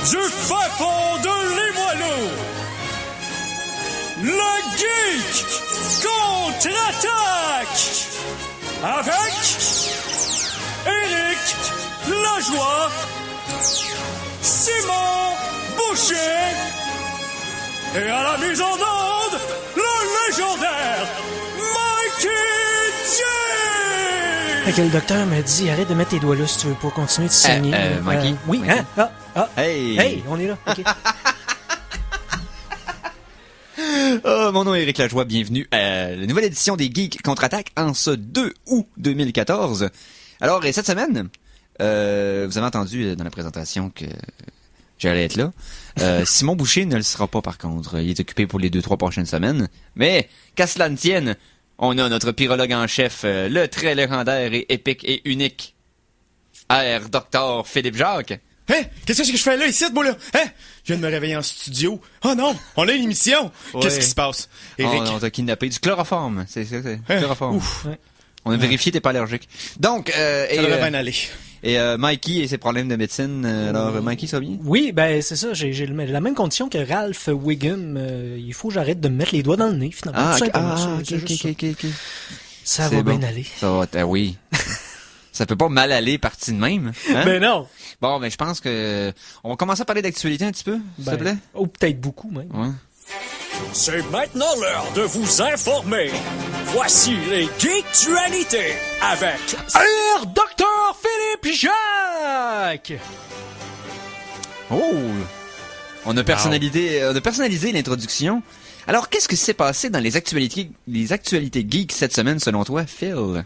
du fin fond de Limoilou, le Geek contre-attaque avec Éric Lajoie, Simon Boucher et à la mise en onde, le légendaire Mikey J! Fait que le docteur m'a dit, arrête de mettre tes doigts là si tu veux pas continuer de saigner. Mikey? Oui, Mikey? hein? Hey! Hey, on est là, ok. Mon nom est Éric Lajoie, bienvenue à la nouvelle édition des Geeks Contre-Attaque en ce 2 août 2014. Alors, et cette semaine, vous avez entendu dans la présentation que j'allais être là. Simon Boucher ne le sera pas par contre, il est occupé pour les 2-3 prochaines semaines. Mais, qu'à cela ne tienne, on a notre pyrologue en chef, le très légendaire et épique et unique R. Dr. Philippe Jacques. Hein? Qu'est-ce que je fais là, ici, moi, là? Hein? Je viens de me réveiller en studio. Oh non! On a une émission! Ouais. Qu'est-ce qui se passe? Éric? On t'a kidnappé du chloroforme. C'est chloroforme. Ouf! On a vérifié, t'es pas allergique. Donc, Ça devrait bien aller. Et Mikey et ses problèmes de médecine. Alors, Mikey, ça va bien? Oui, ben c'est ça, j'ai la même condition que Ralph Wiggum. Il faut que j'arrête de me mettre les doigts dans le nez, finalement. Tout simplement, c'est juste ça. ok. Ça C'est va bon. bien aller. Ça va, oui. Ça peut pas mal aller parti de même. Hein? Ben non! Bon, ben je pense que on va commencer à parler d'actualité un petit peu, s'il te plaît. Ou peut-être beaucoup, même. Ouais. C'est maintenant l'heure de vous informer. Voici les Geektualités avec R. Dr. Philippe Jacques! Oh! On a personnalisé l'introduction. Alors, qu'est-ce que s'est passé dans les actualités geeks cette semaine, selon toi, Phil?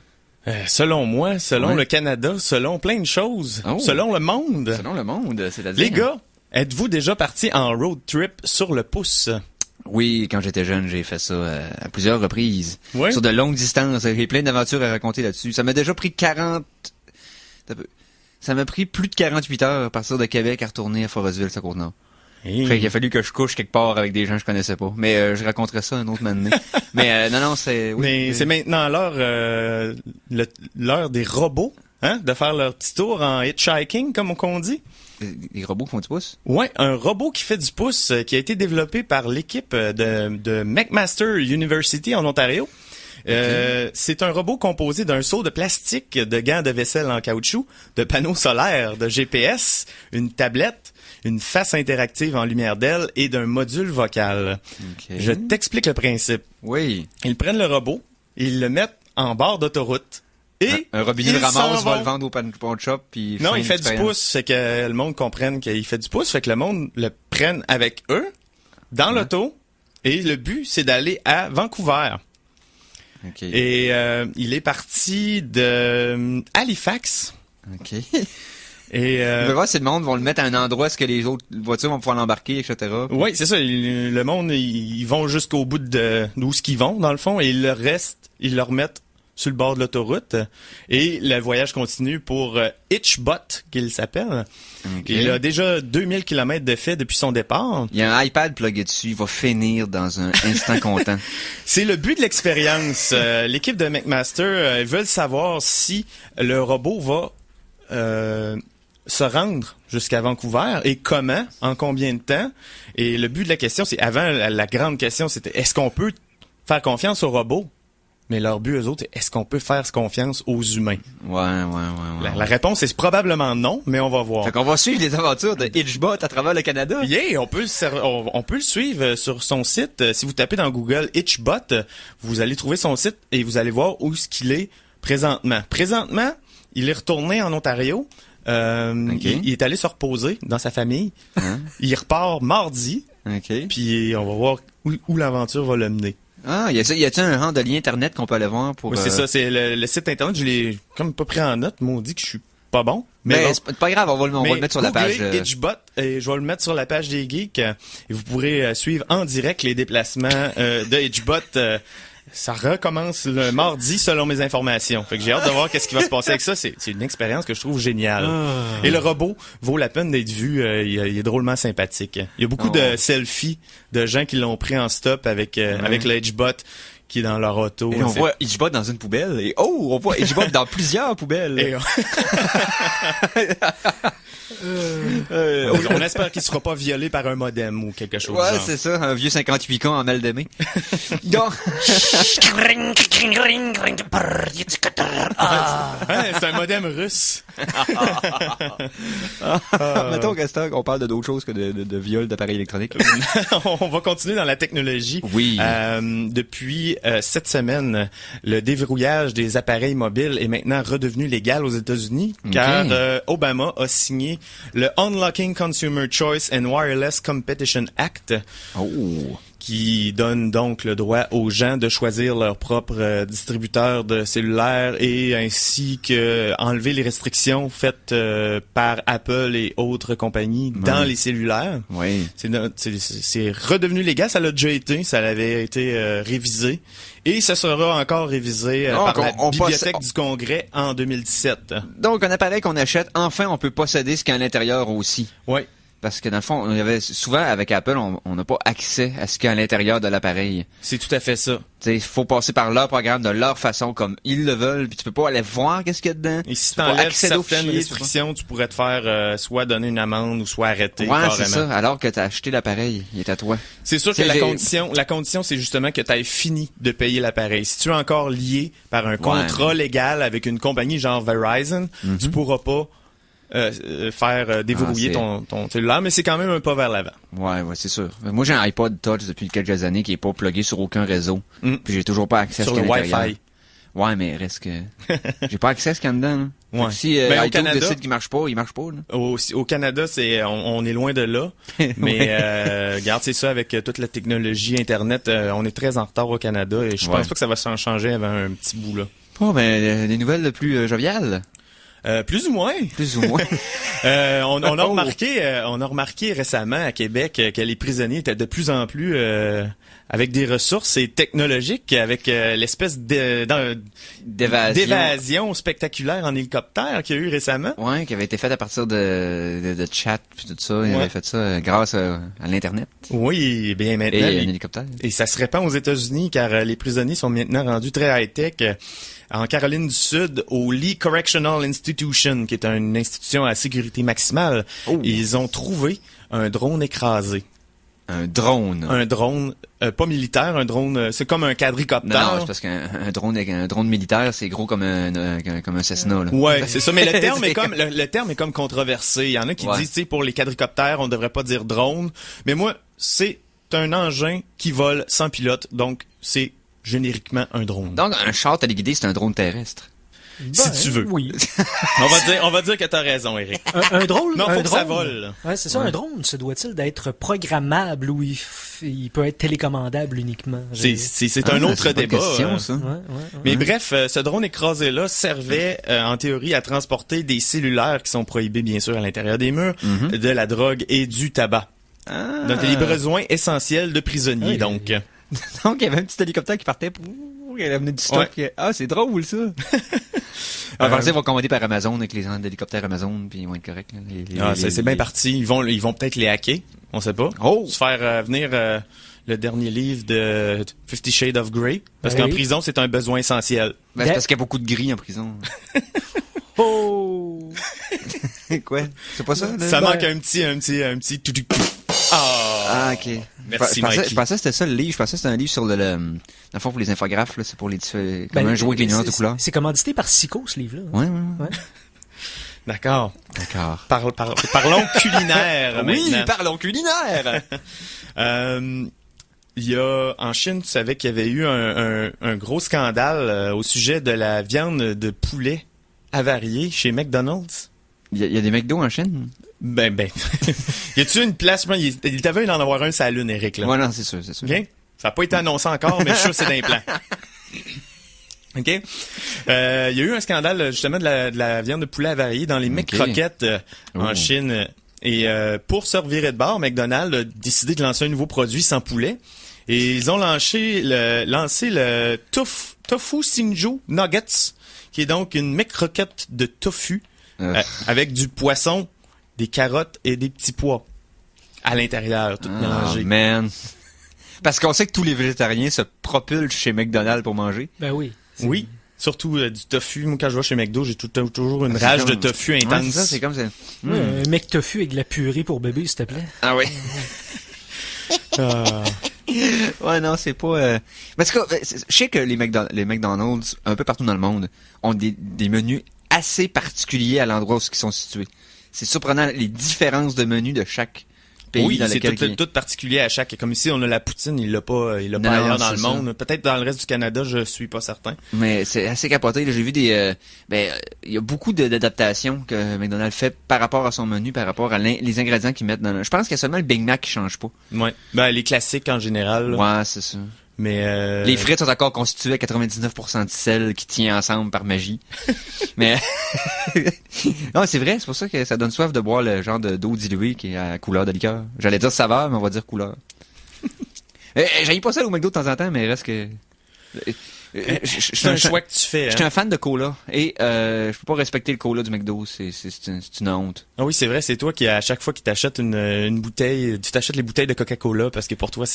Selon moi, selon Ouais. le Canada, selon plein de choses, Oh. selon le monde. Selon le monde, c'est-à-dire... Les gars, êtes-vous déjà partis en road trip sur le pouce? Oui, quand j'étais jeune, j'ai fait ça à plusieurs reprises. Ouais. Sur de longues distances. J'ai plein d'aventures à raconter là-dessus. Ça m'a déjà pris Ça m'a pris plus de 48 heures à partir de Québec à retourner à Forestville, sa Côte-Nord. Hey. Fait qu'il a fallu que je couche quelque part avec des gens que je connaissais pas. Mais je raconterai ça un autre moment donné. Mais non, c'est... Oui, Mais c'est maintenant l'heure des robots, hein? De faire leur petit tour en hitchhiking, comme on dit. Les robots qui font du pouce? Ouais, un robot qui fait du pouce qui a été développé par l'équipe de McMaster University en Ontario. C'est un robot composé d'un seau de plastique, de gants de vaisselle en caoutchouc, de panneaux solaires, de GPS, une tablette, une face interactive en lumière d'aile et d'un module vocal. Ok. Je t'explique le principe. Oui. Ils prennent le robot, ils le mettent en bord d'autoroute et Un robinet de ils s'en ramasse va vont. le vendre au pawn shop puis Non, fin il fait de du l'expérience. pouce, fait que le monde comprenne qu'il fait du pouce, fait que le monde le prenne avec eux dans l'auto et le but c'est d'aller à Vancouver. Ok. Et il est parti de Halifax. Ok. Et On va voir si le monde va le mettre à un endroit où les autres voitures vont pouvoir l'embarquer, etc. oui, c'est ça. Le monde, ils vont jusqu'au bout d'où ce qu'ils vont, dans le fond, et le reste, ils le remettent sur le bord de l'autoroute. Et le voyage continue pour Hitchbot, qu'il s'appelle. Ok. Il a déjà 2000 km de fait depuis son départ. Il y a un iPad plugué dessus, il va finir dans un instant content. C'est le but de l'expérience. L'équipe de McMaster, ils veulent savoir si le robot va se rendre jusqu'à Vancouver et comment, en combien de temps. Et le but de la question, c'est avant la grande question, c'était est-ce qu'on peut faire confiance au robot? Mais leur but, eux autres, est-ce qu'on peut faire confiance aux humains? Ouais. La réponse est probablement non, mais on va voir. Fait qu'on va suivre les aventures de Hitchbot à travers le Canada. Yeah, on peut le suivre sur son site. Si vous tapez dans Google Hitchbot, vous allez trouver son site et vous allez voir où est-ce qu'il est présentement. Présentement, il est retourné en Ontario. Ok. Il est allé se reposer dans sa famille. Hein? Il repart mardi, OK. puis on va voir où l'aventure va le mener. Ah, y a-t-il un rang de lien internet qu'on peut aller voir pour... Oui, c'est ça, c'est le site internet, je l'ai comme pas pris en note, maudit que je suis pas bon. Mais bon. c'est pas grave, on va le mettre sur la page. googlez Hitchbot et je vais le mettre sur la page des geeks et vous pourrez suivre en direct les déplacements de Hitchbot. Ça recommence le mardi selon mes informations. Fait que j'ai hâte de voir qu'est-ce qui va se passer avec ça. C'est une expérience que je trouve géniale. Et le robot vaut la peine d'être vu. Il est drôlement sympathique. Il y a beaucoup de selfies de gens qui l'ont pris en stop avec le Hitchbot qui est dans leur auto. Et on voit Ichibot dans une poubelle. Et on voit Ichibot dans plusieurs poubelles. Et on espère qu'il sera pas violé par un modem ou quelque chose. Ouais, genre. c'est ça, un vieux 58 ans en mal d'aimer. Donc, Ouais, c'est un modem russe. mettons qu'à ce temps, on parle de d'autres choses que de viol d'appareils électroniques. On va continuer dans la technologie. Oui. Depuis cette semaine, le déverrouillage des appareils mobiles est maintenant redevenu légal aux États-Unis, car Obama a signé le Unlocking Consumer Choice and Wireless Competition Act. Qui donne donc le droit aux gens de choisir leur propre distributeur de cellulaires et ainsi que enlever les restrictions faites par Apple et autres compagnies dans les cellulaires. Oui. C'est redevenu légal, ça l'a déjà été, ça avait été révisé et ça sera encore révisé par la Bibliothèque du Congrès en 2017. Donc, un appareil qu'on achète, enfin, on peut posséder ce qu'il y a à l'intérieur aussi. Oui. Parce que dans le fond, on avait souvent avec Apple, on n'a pas accès à ce qu'il y a à l'intérieur de l'appareil. C'est tout à fait ça. Il faut passer par leur programme de leur façon, comme ils le veulent, puis tu peux pas aller voir qu'est-ce qu'il y a dedans. Et si tu enlèves certaines restrictions, tu pourrais te faire soit donner une amende ou soit arrêter. Ouais, c'est ça. Alors que tu as acheté l'appareil, il est à toi. C'est sûr que la condition, c'est justement que tu aies fini de payer l'appareil. Si tu es encore lié par un contrat légal avec une compagnie genre Verizon, tu pourras pas faire déverrouiller ton cellulaire, mais c'est quand même un pas vers l'avant. Ouais, c'est sûr. Moi, j'ai un iPod Touch depuis quelques années qui est pas plugué sur aucun réseau. Puis j'ai toujours pas accès à ce qu'il y a à l'intérieur. Wi-Fi. Ouais, mais reste que j'ai pas accès à ce qu'il y a dedans. Là. Ouais. Si iTunes décide qu'il marche pas, il marche pas. Là. Au Canada, on est loin de là. Mais regarde, c'est ça avec toute la technologie Internet, on est très en retard au Canada et je pense pas que ça va s'en changer avant un petit bout là. Oh, ben des nouvelles plus joviales. Plus ou moins. Plus ou moins. On a remarqué récemment à Québec que les prisonniers étaient de plus en plus avec des ressources et technologiques, avec l'espèce d'évasion spectaculaire en hélicoptère qu'il y a eu récemment. Ouais, qui avait été faite à partir de chat puis tout ça. Ils avaient fait ça grâce à l'internet. Oui, bien maintenant. Et un hélicoptère. Et ça se répand aux États-Unis car les prisonniers sont maintenant rendus très high-tech. En Caroline du Sud, au Lee Correctional Institution, qui est une institution à sécurité maximale, ils ont trouvé un drone écrasé. Un drone? Un drone, pas militaire, un drone, c'est comme un quadricoptère. Non, c'est parce qu'un drone militaire, c'est gros comme un Cessna, là. Ouais, c'est ça, mais le terme le terme est comme controversé. Il y en a qui disent, tu sais, pour les quadricoptères, on devrait pas dire drone. Mais moi, c'est un engin qui vole sans pilote, donc c'est génériquement un drone. Donc, un char téléguidé, c'est un drone terrestre. Si tu veux. Oui. On va dire que t'as raison, Eric. Un drone? Non, faut que drone, ça vole. Ouais, c'est ça, un drone. Se doit-il d'être programmable ou il peut être télécommandable uniquement? C'est un autre débat. Question, ça. Mais bref, ce drone écrasé-là servait, en théorie, à transporter des cellulaires qui sont prohibés, bien sûr, à l'intérieur des murs, de la drogue et du tabac. Donc, les besoins essentiels de prisonniers, donc. Donc, il y avait un petit hélicoptère qui partait pour... Il amenait du stock. Ouais. Ah, c'est drôle, ça. Après ça, ils vont commander par Amazon avec les hélicoptères Amazon, puis ils vont être corrects. C'est bien parti. Ils vont peut-être les hacker. On sait pas. Se faire venir le dernier livre de 50 Shades of Grey. Parce qu'en prison, c'est un besoin essentiel. Ben, c'est parce qu'il y a beaucoup de gris en prison. Quoi? C'est pas ça? Là? Ça manque un petit tout. Ah, ok. Merci, je pensais que c'était ça le livre. Je pensais que c'était un livre sur dans le fond, pour les infographes, là. C'est pour les comme un jouet avec les nuances de couleurs. C'est commandité par Sico, ce livre-là. Ouais. D'accord. Parlons culinaire, oui, maintenant. Parlons culinaire! Il y a, en Chine, tu savais qu'il y avait eu un gros scandale au sujet de la viande de poulet avariée chez McDonald's. Il y a des McDo en Chine? Ben. Y a-tu une place? Il t'avait d'en avoir un sur la Lune, Eric, là. Ouais, non, c'est sûr. Okay? Ça n'a pas été annoncé encore, mais je suis sûr que c'est d'un plan. OK? Il y a eu un scandale, justement, de la viande de poulet avariée dans les McCroquettes en Chine. Et pour se revirer de bord, McDonald's a décidé de lancer un nouveau produit sans poulet. Et ils ont lancé le Tofu Shinju Nuggets, qui est donc une McCroquette de tofu avec du poisson, des carottes et des petits pois à l'intérieur, tout mélangé. Man. Parce qu'on sait que tous les végétariens se propulsent chez McDonald's pour manger. Ben oui. Oui. Surtout du tofu. Moi, quand je vais chez McDo, j'ai toujours une rage de tofu intense. Ouais, c'est ça, c'est comme ça. Ouais, un mec tofu avec de la purée pour bébé, s'il te plaît. Ah oui. Ouais, non, c'est pas... Parce que je sais que les McDonald's, un peu partout dans le monde, ont des menus assez particuliers à l'endroit où ils sont situés. C'est surprenant, les différences de menus de chaque pays oui, dans c'est lequel... tout particulier à chaque. Comme ici, on a la poutine, il l'a pas ailleurs dans le monde. Peut-être dans le reste du Canada, je suis pas certain. Mais c'est assez capoté. Là, j'ai vu il y a beaucoup d'adaptations que McDonald's fait par rapport à son menu, par rapport à les ingrédients qu'ils mettent dans. Je pense qu'il y a seulement le Big Mac qui change pas. Ouais. Ben les classiques en général. Là. Ouais, c'est ça. Mais les frites sont encore constituées à 99% de sel qui tient ensemble par magie. Mais non, c'est vrai, c'est pour ça que ça donne soif de boire le genre d'eau diluée qui est à couleur de liqueur. J'allais dire saveur, mais on va dire couleur. J'aille pas ça au McDo de temps en temps, mais reste que c'est un choix que tu fais. Je suis un fan de cola et je peux pas respecter le cola du McDo, c'est une honte. Ah oui, c'est vrai, c'est toi qui à chaque fois que t'achètes une bouteille, tu t'achètes les bouteilles de Coca-Cola parce que pour toi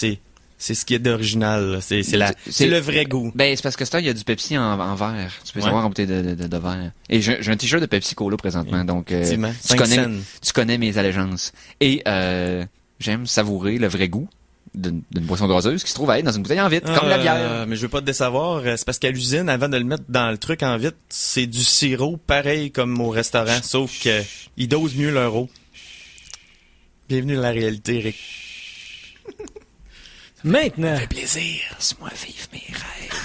c'est ce qui est d'original, c'est le vrai goût. Ben c'est parce que il y a du Pepsi en verre. Tu peux savoir en bouteille de verre. Et j'ai un t-shirt de Pepsi Cola présentement, donc tu connais mes allégeances. Et j'aime savourer le vrai goût d'une boisson gazeuse qui se trouve à être dans une bouteille en vitre, comme la bière. Mais je veux pas te décevoir, c'est parce qu'à l'usine, avant de le mettre dans le truc en vitre, c'est du sirop pareil comme au restaurant, sauf que ils dosent mieux leur eau. Bienvenue dans la réalité, Rick. Maintenant. Ça fait plaisir. Laisse-moi vivre mes rêves.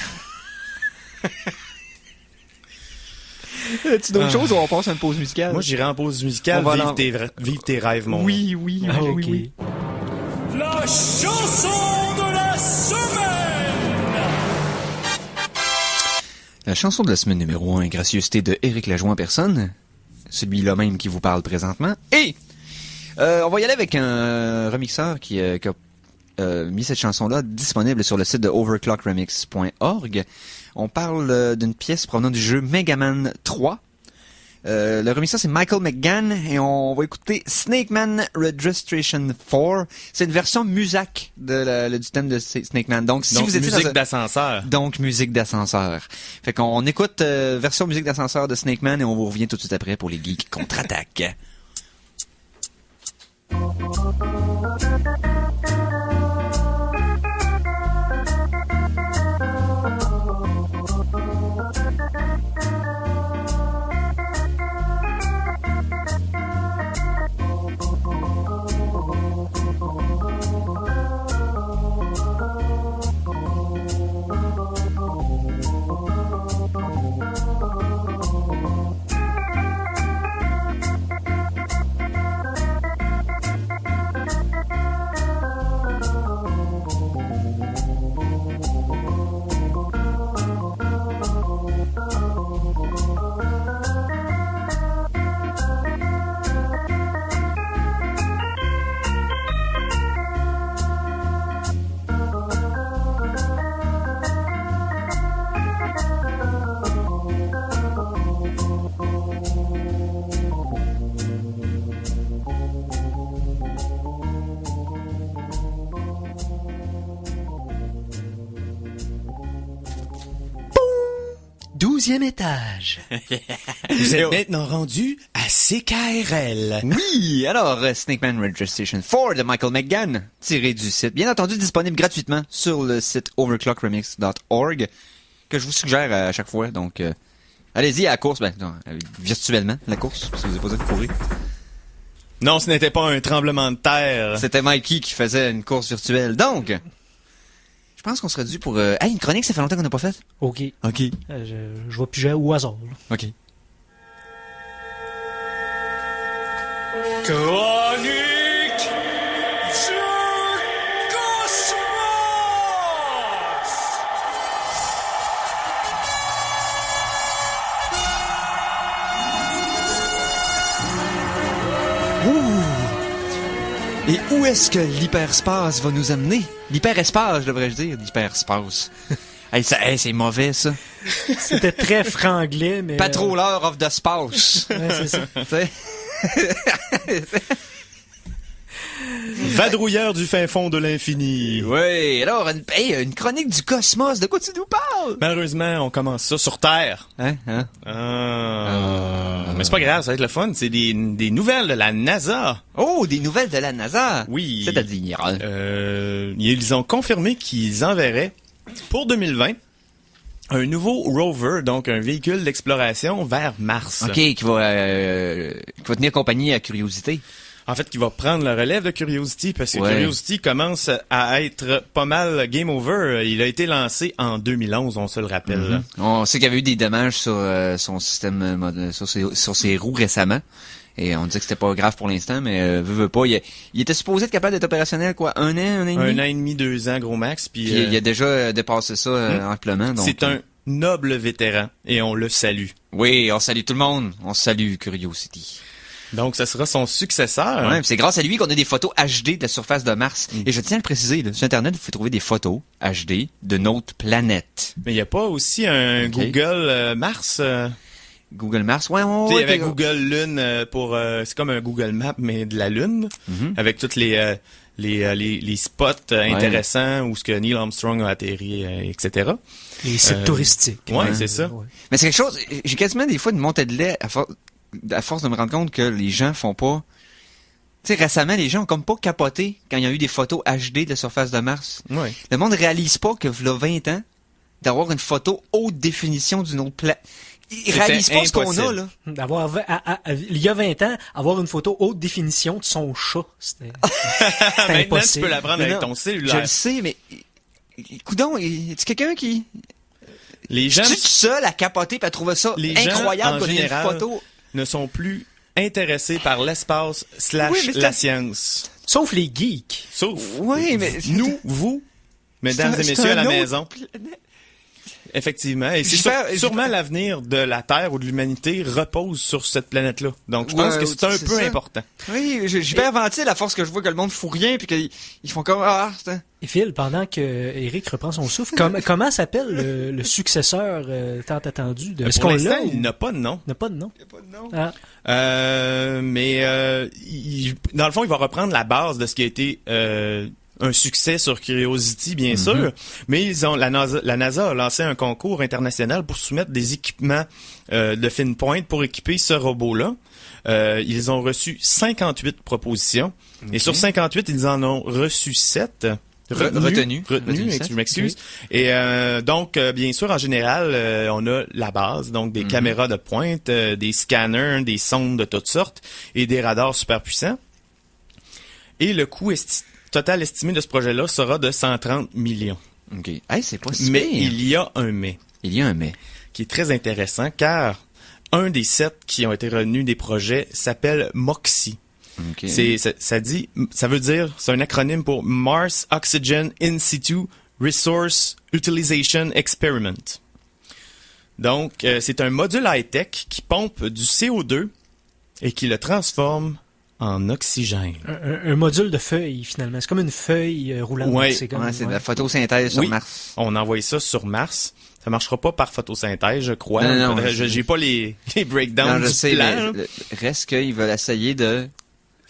As-tu d'autres choses ou on passe à une pause musicale? Moi, j'irai en pause musicale. Vive tes rêves, mon. Oui. Oui. La chanson de la semaine! La chanson de la semaine numéro 1 est gracieuseté de Éric Lajoie en personne. Celui-là même qui vous parle présentement. Et on va y aller avec un remixeur qui a mis cette chanson-là disponible sur le site de overclockremix.org. On parle d'une pièce provenant du jeu Mega Man 3. Le remixeur, c'est Michael McGann et on va écouter Snake Man Registration 4. C'est une version Muzak du thème de Snake Man. Donc, si vous étiez musique d'ascenseur. Donc, musique d'ascenseur. Fait qu'on écoute version musique d'ascenseur de Snake Man et on vous revient tout de suite après pour les geeks contre-attaque. Étage. Vous êtes maintenant rendu à CKRL. Oui, alors Snake Man Registration 4 de Michael McGann, tiré du site, bien entendu disponible gratuitement sur le site overclockremix.org, que je vous suggère à chaque fois. Donc, allez-y à la course, virtuellement la course, parce que vous n'avez pas besoin de courir. Non, ce n'était pas un tremblement de terre. C'était Mikey qui faisait une course virtuelle. Donc, je pense qu'on serait dû pour... une chronique, ça fait longtemps qu'on n'a pas fait. OK. Je vais piger au hasard. Là. OK. Chronique du Cosmos! Et où est-ce que l'hyperspace va nous amener? L'hyperespace, devrais-je dire. L'hyperspace. C'est mauvais, ça. C'était très franglais, mais... Patroller of the Space. Ouais, c'est ça. Vadrouilleur du fin fond de l'infini. Oui, alors, une chronique du cosmos, de quoi tu nous parles? Malheureusement, on commence ça sur Terre. Hein? Mais c'est pas grave, ça va être le fun. C'est des nouvelles de la NASA. Oh, des nouvelles de la NASA! Oui. C'est-à-dire? Ils ont confirmé qu'ils enverraient, pour 2020, un nouveau rover, donc un véhicule d'exploration vers Mars. OK, qui va tenir compagnie à Curiosité. En fait, qui va prendre le relève de Curiosity, parce que Ouais. Curiosity commence à être pas mal game over. Il a été lancé en 2011, on se le rappelle. On sait qu'il y avait eu des dommages sur son système, sur ses roues récemment. Et on disait que c'était pas grave pour l'instant, mais veut pas. Il était supposé être capable d'être opérationnel, quoi, un an et demi? 1 an et demi, 2 ans, gros max. Puis Il a déjà dépassé ça amplement. Donc, c'est un noble vétéran, et on le salue. Oui, on salue tout le monde. On salue Curiosity. Donc, ça sera son successeur. Ouais, puis c'est grâce à lui qu'on a des photos HD de la surface de Mars. Et je tiens à le préciser, là, sur Internet, vous pouvez trouver des photos HD de notre planète. Mais il n'y a pas aussi un Ok. Google Mars? Google Mars, ouais, Tu sais, ouais. avec Google Lune pour c'est comme un Google Map mais de la Lune, avec toutes les spots intéressants où ce que Neil Armstrong a atterri, etc. Les sites touristiques. Ouais, c'est ça. Ouais. Mais c'est quelque chose, j'ai quasiment des fois une montée de lait à force de me rendre compte que les gens font pas... Tu sais, récemment, les gens ont comme pas capoté quand il y a eu des photos HD de la surface de Mars. Ouais. Le monde réalise pas que, v'là 20 ans, d'avoir une photo haute définition d'une autre planète. Ils réalisent pas ce qu'on a, impossible. là. D'avoir, il y a 20 ans, avoir une photo haute définition de son chat, c'était Maintenant, impossible. tu peux la prendre Mais avec non, ton Je cellulaire. le sais, mais... Coudon, est-ce quelqu'un qui... Les gens Je suis tout seul à capoter et à trouver ça Les gens, incroyable en qu'on ait une général, photo. ne sont plus intéressés par l'espace / Oui, mais la c'est- science. Sauf les geeks. Sauf Oui, mais... nous, vous, mesdames et C'est messieurs à la un autre maison. planète. Effectivement. Et c'est J'espère- sûrement l'avenir de la Terre ou de l'humanité repose sur cette planète-là. Donc, je Ouais, pense que c'est un c'est peu ça. important. Oui, j'hyperventile à force que je vois que le monde fout rien puis qu'ils font comme... Ah, c'est... Et Phil, pendant que Eric reprend son souffle, comment s'appelle le successeur tant attendu de... Est-ce Pour qu'on l'instant, l'a ou- il n'a pas de nom. Il n'a pas de nom. Y a pas de nom. Ah. Dans le fond, il va reprendre la base de ce qui a été un succès sur Curiosity, bien sûr. Mais la NASA a lancé un concours international pour soumettre des équipements de fine pointe pour équiper ce robot-là. Ils ont reçu 58 propositions. Et sur 58, ils en ont reçu 7. Retenu, Je m'excuse. Et donc, bien sûr, en général, on a la base, donc des caméras de pointe, des scanners, des sondes de toutes sortes et des radars super puissants. Et le coût total estimé de ce projet-là sera de 130 millions. OK. Hey, c'est pas si Mais pire. il y a un mais Il y a un mais. qui est très intéressant car un des 7 qui ont été retenus des projets s'appelle MOXIE. OK. Ça veut dire, c'est un acronyme pour Mars Oxygen In Situ Resource Utilization Experiment. Donc, c'est un module high-tech qui pompe du CO2 et qui le transforme en oxygène. Un module de feuille, finalement. C'est comme une feuille roulante. Ouais. C'est comme, Ouais, c'est de ouais. la photosynthèse sur Oui. Mars. On a envoyé ça sur Mars. Ça marchera pas par photosynthèse, je crois. Non, J'ai pas les breakdowns Non, je du sais, plan. mais là. reste qu'ils veulent essayer de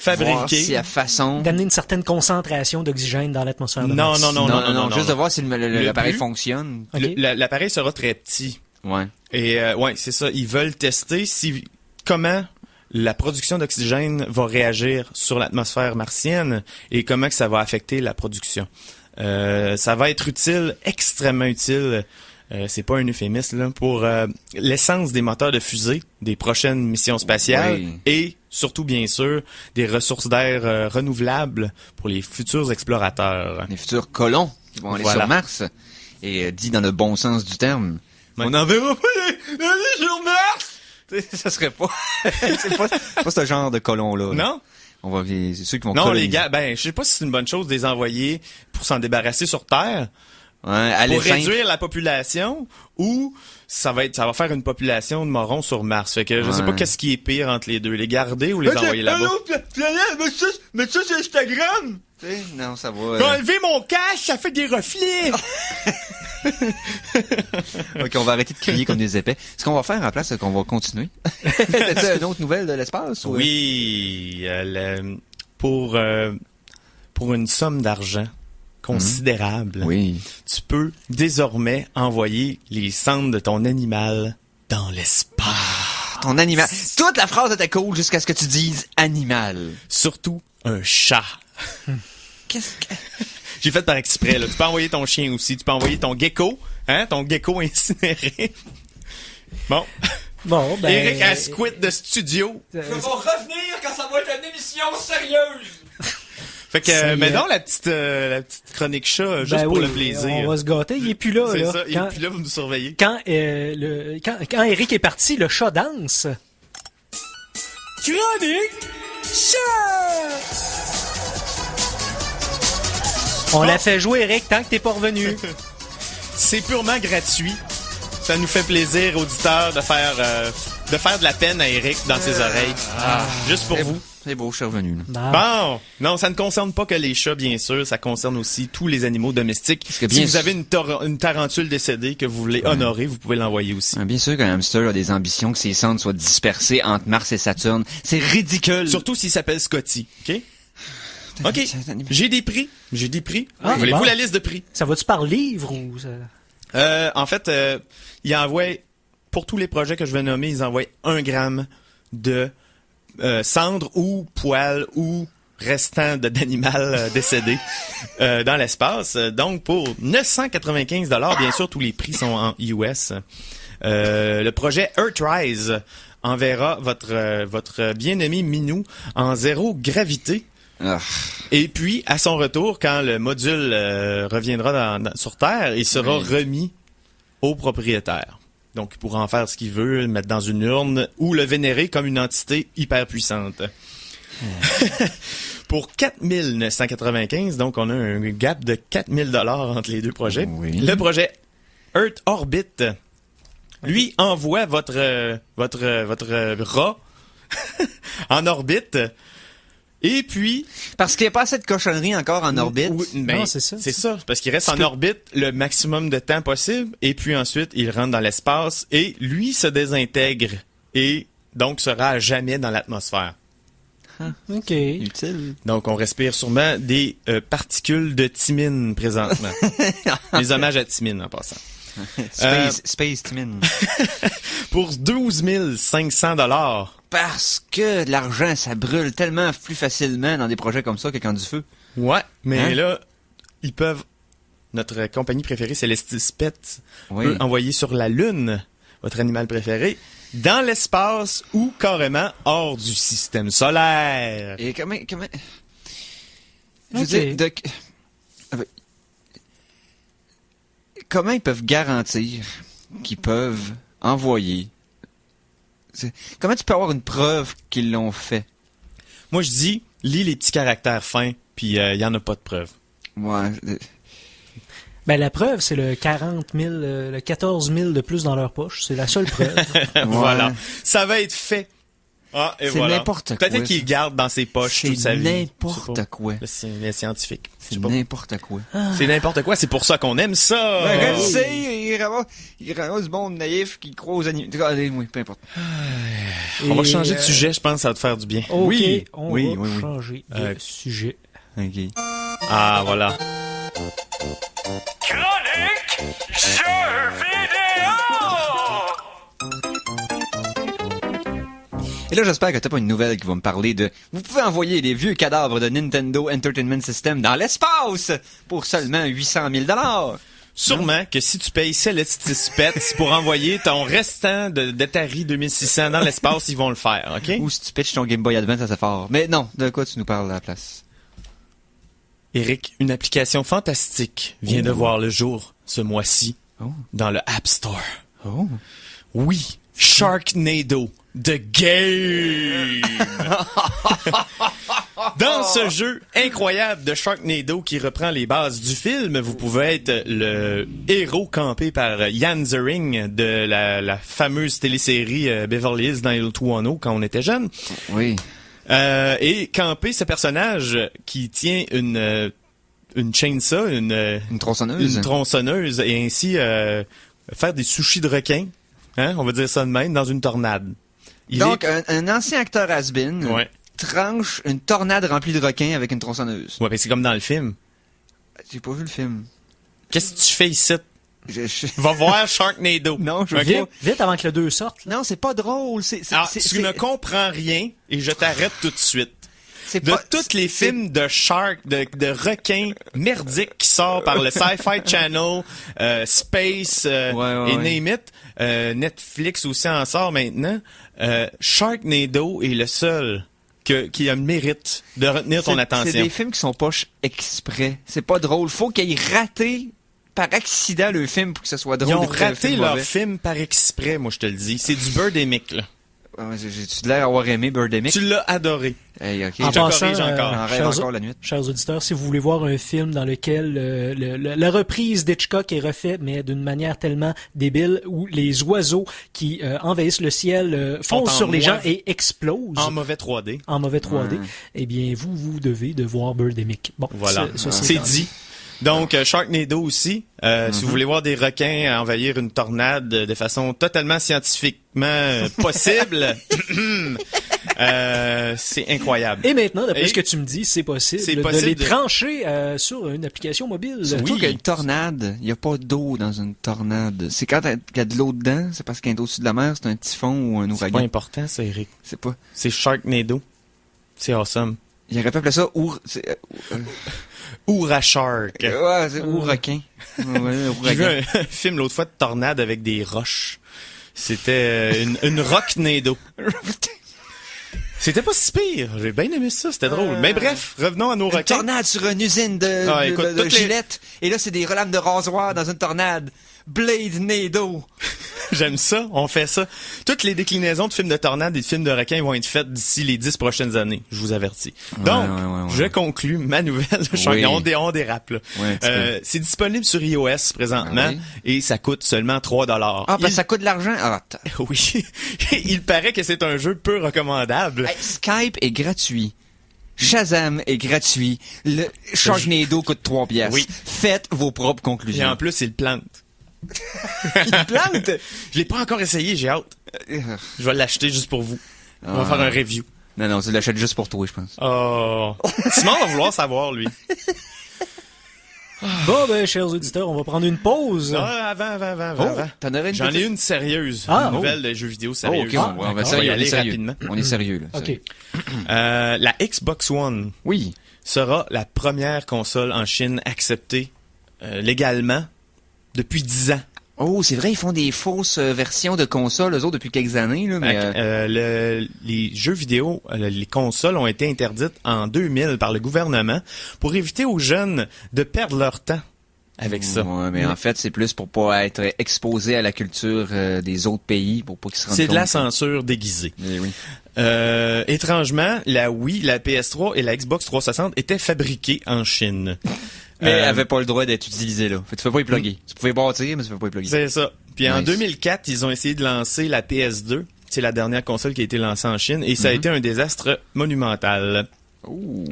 voir Fabriquer. si à façon... D'amener une certaine concentration d'oxygène dans l'atmosphère de Non, Mars. non, non. juste de voir si l'appareil but- fonctionne. OK. L'appareil sera très petit. Ouais. Et ouais, c'est ça. Ils veulent tester comment la production d'oxygène va réagir sur l'atmosphère martienne et comment que ça va affecter la production. Ça va être utile, extrêmement utile. C'est pas un euphémisme là, pour l'essence des moteurs de fusée des prochaines missions spatiales Oui. et surtout bien sûr des ressources d'air renouvelables pour les futurs explorateurs. Les futurs colons qui vont aller Voilà. sur Mars. Et dit dans le bon sens du terme. Ouais. On n'enverra pas les sur Mars! T'sais, ça serait pas... c'est pas ce genre de colons-là. là. Non? C'est ceux qui vont Non, coloniser. les gars, ben, je sais pas si c'est une bonne chose de les envoyer pour s'en débarrasser sur Terre, Ouais, aller pour fin- réduire la population, ou ça va faire une population de morons sur Mars. Fait que je sais Ouais. pas qu'est-ce qui est pire entre les deux, les garder ou les envoyer là-bas. mais ça c'est Instagram! Non, ça va. J'ai enlevé mon cache, ça fait des reflets! Ok, on va arrêter de crier comme des épais. Ce qu'on va faire à la place, c'est qu'on va continuer. T'as-tu une autre nouvelle de l'espace? Ou... Oui, pour pour une somme d'argent considérable, Oui. tu peux désormais envoyer les cendres de ton animal dans l'espace. Ton animal. Toute la phrase était cool jusqu'à ce que tu dises animal. Surtout un chat. Qu'est-ce que... J'ai fait par exprès, là. Tu peux envoyer ton chien aussi. Tu peux envoyer ton gecko, hein, ton gecko incinéré. Bon. Bon, ben... Eric a quitté de studio. Je vais revenir quand ça va être une émission sérieuse. Fait que, C'est, mais non, la petite chronique chat, juste ben pour oui, le plaisir. on va se gâter. Il est plus là, C'est là. ça, et puis là, vous nous surveillez. Quand Eric est parti, le chat danse. Chronique chat. On l'a fait jouer, Eric, tant que t'es pas revenu. C'est purement gratuit. Ça nous fait plaisir, auditeurs, de faire de la peine à Eric dans ses oreilles. Juste pour vous. C'est beau, je suis revenu. Là. Bon. Bon, non, ça ne concerne pas que les chats, bien sûr, ça concerne aussi tous les animaux domestiques. que Si bien vous avez une tarentule décédée que vous voulez honorer, vous pouvez l'envoyer aussi. Bien sûr qu'un hamster a des ambitions que ses cendres soient dispersées entre Mars et Saturne. C'est ridicule. Surtout s'il s'appelle Scotty, OK? OK, j'ai des prix. Ah, Voulez-vous bon. la liste de prix? Ça va-tu par livre ou... ça- En fait, ils envoient, pour tous les projets que je vais nommer, ils envoient 1 gramme de cendres ou poils ou restants d'animal décédé dans l'espace. Donc, pour 995 $, bien sûr, tous les prix sont en US. Le projet Earthrise enverra votre bien-aimé Minou en 0 gravité. Ah. Et puis, à son retour, quand le module reviendra sur Terre, il sera remis au propriétaire. Donc, il pourra en faire ce qu'il veut, le mettre dans une urne ou le vénérer comme une entité hyper puissante. Pour 4 995, donc on a un gap de 4 000 $ entre les deux projets. Oui. Le projet Earth Orbit, lui, envoie votre rat en orbite. Et puis... Parce qu'il n'y a pas assez de cochonneries encore en orbite. Oui, ben, Non, c'est ça. C'est ça, parce qu'il reste en orbite le maximum de temps possible, et puis ensuite, il rentre dans l'espace, et lui se désintègre, et donc sera à jamais dans l'atmosphère. OK. Utile. Donc, on respire sûrement des particules de thymine présentement. Les hommages à Thymine, en passant. Space Timin. Pour 12 500 $. Parce que l'argent, ça brûle tellement plus facilement dans des projets comme ça que quand du feu. Ouais, mais Hein? là, ils peuvent... Notre compagnie préférée, Celestis Pets, Oui. peut envoyer sur la Lune votre animal préféré, dans l'espace ou carrément hors du système solaire. Et comment... Je veux Ok. dire, comment ils peuvent garantir qu'ils peuvent envoyer... Comment tu peux avoir une preuve qu'ils l'ont fait? Moi, je dis, lis les petits caractères fins, puis il y en a pas de preuve. Ouais. Ben, la preuve, c'est le 14 000 de plus dans leur poche. C'est la seule preuve. Voilà. Ça va être fait. Ah, et C'est voilà. n'importe quoi, Peut-être qu'il ça. garde dans ses poches toute sa C'est vie. n'importe Je sais pas. quoi. Les scientifiques. Je C'est sais pas. n'importe quoi. C'est n'importe quoi, c'est pour ça qu'on aime ça. Ben, je sais, il ramasse du monde naïf qui croit aux animaux. Allez, oui, peu importe. On va Et, changer de sujet, je pense que ça va te faire du bien. OK, Oui, on oui, va oui, oui. changer de sujet. Ok. Ah, voilà. Chronique jeux vidéo. Et là, j'espère que t'as pas une nouvelle qui va me parler de... Vous pouvez envoyer les vieux cadavres de Nintendo Entertainment System dans l'espace pour seulement 800 000 $. Sûrement que si tu payes Celestis Pets pour envoyer ton restant d'Atari 2600 dans l'espace, ils vont le faire, OK? Ou si tu pitches ton Game Boy Advance assez fort. Mais non, de quoi tu nous parles à la place? Eric, une application fantastique vient de voir le jour ce mois-ci dans le App Store. Oh. Oui, Sharknado, The Game! Dans ce jeu incroyable de Sharknado qui reprend les bases du film, vous pouvez être le héros campé par Ian Ziering de la fameuse télésérie Beverly Hills 90210 quand on était jeune. Oui. Et camper ce personnage qui tient une chainsaw, Une tronçonneuse. une tronçonneuse, et ainsi faire des sushis de requin, hein, on va dire ça de même, dans une tornade. Donc, un ancien acteur has-been, Ouais. tranche une tornade remplie de requins avec une tronçonneuse. Ouais, ben c'est comme dans le film. J'ai pas vu le film. Qu'est-ce que tu fais ici? Je- Va voir Sharknado. Non, je Ok? veux pas. Vite avant que le 2 sorte. Là. Non, c'est pas drôle. Tu ne comprends rien et je t'arrête tout de suite. c'est De pas- tous les films de shark, de requins merdiques qui sortent par le Sci-Fi Channel, Space Ouais, et ouais. name it, Netflix aussi en sort maintenant, Sharknado est le seul qui a le mérite de retenir ton C'est attention. des films qui sont pas exprès. C'est pas drôle. Faut qu'ils aient raté par accident le film pour que ce soit drôle. Ils ont d'écouter un raté film leur mauvais. film par exprès, moi je te le dis. C'est du Birdemic, là. Ouais, j'ai-tu l'air d'avoir aimé Birdemic? Tu l'as adoré. Hey, ok. En Je te passant, corrige encore. J'en rêve chers, encore la nuit. chers auditeurs, si vous voulez voir un film dans lequel la reprise d'Hitchcock est refaite, mais d'une manière tellement débile, où les oiseaux qui envahissent le ciel foncent en sur les gens moif- et explosent En mauvais 3D. en mauvais 3D, Ouais. eh bien, vous devez de voir Birdemic. Bon, Voilà. ça, C'est étant dit. Donc, Sharknado aussi. Si vous voulez voir des requins envahir une tornade de façon totalement scientifiquement possible, c'est incroyable. Et maintenant, d'après Et- ce que tu me dis, c'est possible, C'est de possible les de- trancher sur une application mobile. Surtout Oui. qu'une tornade, il n'y a pas d'eau dans une tornade. C'est quand il y a de l'eau dedans, c'est parce qu'il y a de l'eau au-dessus de la mer, c'est un typhon ou un C'est pas ouragan. important, ça, Eric. C'est pas. C'est Sharknado. C'est awesome. Il aurait pu appeler ça Oura Shark. ouais, c'est ouragan. Ouais, J'ai vu ouragan. un film l'autre fois de tornade avec des roches. C'était une Rocknado. C'était pas si pire. J'ai bien aimé ça. C'était drôle. Mais bref, revenons à nos Une requins. tornade sur une usine de, Ah, de- écoute, de toutes les- Gillette. Et là, c'est des relames de rasoir dans une tornade. Blade Nado. J'aime ça, on fait ça. Toutes les déclinaisons de films de tornades et de films de requins vont être faites d'ici les 10 prochaines années, je vous avertis. Donc, ouais. je conclus ma nouvelle. Oui. On dérape, là. Ouais, un petit peu. C'est disponible sur iOS présentement Ah oui. et ça coûte seulement 3$. Ah, ben ça coûte de l'argent. Ah, Oui. Il paraît que c'est un jeu peu recommandable. hey, Skype est gratuit. Shazam est gratuit. Le Sharknado coûte 3 piastres. Oui. Faites vos propres Et conclusions. en plus, il plante. Il plante. Je l'ai pas encore essayé, j'ai hâte. Je vais l'acheter juste pour vous. On va Ah. faire un review. Non, tu l'achètes juste pour toi, je pense. Oh. Simon va vouloir savoir, lui. Bon, ben, chers auditeurs, on va prendre une pause. Ah, avant. T'en aurais une J'en ai petite? une sérieuse. Ah, une oh. nouvelle de jeux vidéo Oh, sérieuse. ok, on va d'accord. sérieux, On va y on est aller sérieux. rapidement. On est sérieux, là. OK. sérieux. La Xbox One Oui. sera la première console en Chine acceptée légalement depuis 10 ans. Oh, c'est vrai, ils font des fausses versions de consoles, eux autres, depuis quelques années, là, mais... Les jeux vidéo, les consoles ont été interdites en 2000 par le gouvernement pour éviter aux jeunes de perdre leur temps avec ça. Ouais, mais en fait, c'est plus pour pas être exposé à la culture des autres pays, pour pas qu'ils se rendent C'est de la compte. censure déguisée. Eh oui. Étrangement, la Wii, la PS3 et la Xbox 360 étaient fabriquées en Chine. Mais elle avait pas le droit d'être utilisée, là. Fait que tu peux pas y plugger. Tu pouvais bâtir, mais tu peux pas y plugger. C'est ça. Puis en Nice. 2004, ils ont essayé de lancer la PS2. C'est la dernière console qui a été lancée en Chine et ça a été un désastre monumental. Ouh.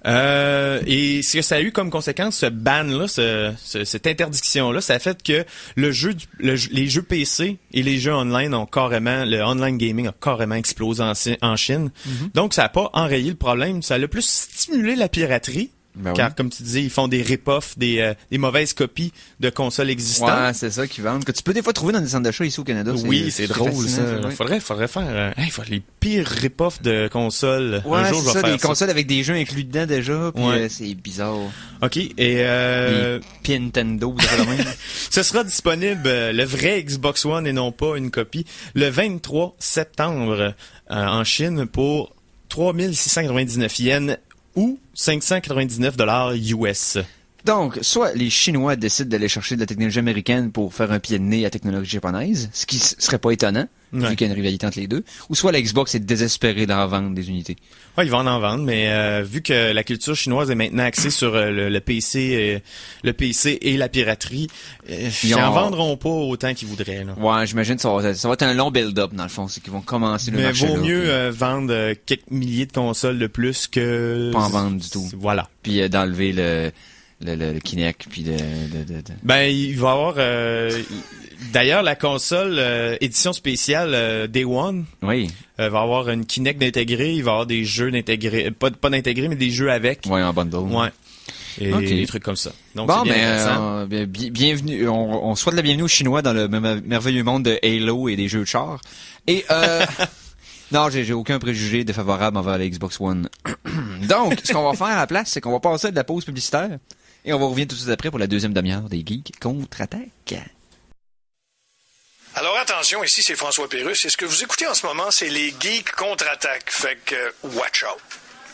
Et ce que ça a eu comme conséquence, ce ban-là, cette interdiction-là, ça a fait que les jeux PC et les jeux online le online gaming a carrément explosé en Chine. Donc, ça a pas enrayé le problème, ça a le plus stimulé la piraterie. Ben Car, oui. comme tu disais, ils font des rip-offs, des mauvaises copies de consoles existantes. Ouais, c'est ça qu'ils vendent. Que tu peux des fois trouver dans des centres d'achat ici au Canada. Oui, c'est drôle, ça. fascinant, ouais. Faudrait faire les pires rip-offs de consoles. Ouais, Un jour, je c'est vais ça, faire des consoles avec des jeux inclus dedans déjà, puis Ouais. c'est bizarre. OK, et Puis Nintendo, ça fait de même. ce sera disponible, le vrai Xbox One et non pas une copie, le 23 septembre en Chine pour 3699 yens ou 599 US. Donc, soit les Chinois décident d'aller chercher de la technologie américaine pour faire un pied de nez à la technologie japonaise, ce qui serait pas étonnant, Ouais. vu qu'il y a une rivalité entre les deux, ou soit la Xbox est désespérée d'en vendre des unités. Ouais, ils vont en vendre, mais vu que la culture chinoise est maintenant axée sur le PC et la piraterie, ils en vendront pas autant qu'ils voudraient. Là. Ouais, j'imagine que ça va être un long build-up, dans le fond, c'est qu'ils vont commencer le Mais marché vaut là, mieux puis vendre quelques milliers de consoles de plus que... pas en vendre du tout. Voilà. Puis d'enlever le Kinect, puis Ben, il va y avoir... d'ailleurs, la console édition spéciale Day One Oui. va avoir une Kinect d'intégrer. Il va y avoir des jeux d'intégrer. Pas d'intégrer, mais des jeux avec. Ouais, en bundle. Ouais. Et Ok. des trucs comme ça. Donc, Bon, c'est bien intéressant. bienvenue. On souhaite la bienvenue aux Chinois dans le merveilleux monde de Halo et des jeux de char. Et non, j'ai aucun préjugé défavorable envers la Xbox One. Donc, ce qu'on va faire à la place, c'est qu'on va passer de la pause publicitaire et on va revenir tout de suite après pour la deuxième demi-heure des Geeks contre-attaque. Alors attention, ici c'est François Pérusse et ce que vous écoutez en ce moment, c'est les Geeks contre-attaque. Fait que, watch out.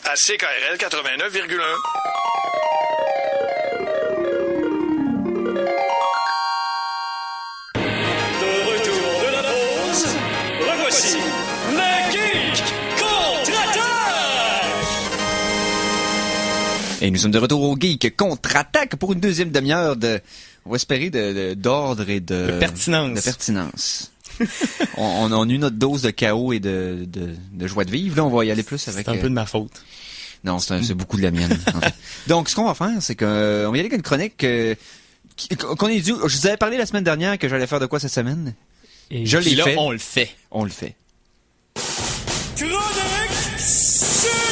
À CKRL 89,1. De retour de la pause, revoici les Geeks contre-attaque! Et nous sommes de retour au Geek contre-attaque pour une deuxième demi-heure on va espérer d'ordre et de pertinence. De pertinence. on a eu notre dose de chaos et de joie de vivre. Là, on va y aller plus avec... C'est un peu de ma faute. Non, c'est beaucoup de la mienne. En fait. Donc, ce qu'on va faire, c'est qu'on va y aller avec une chronique qu'on est dû. Je vous avais parlé la semaine dernière que j'allais faire de quoi cette semaine. Et Je l'ai Puis là, fait. on le fait. On le fait. Chronique Cinéma!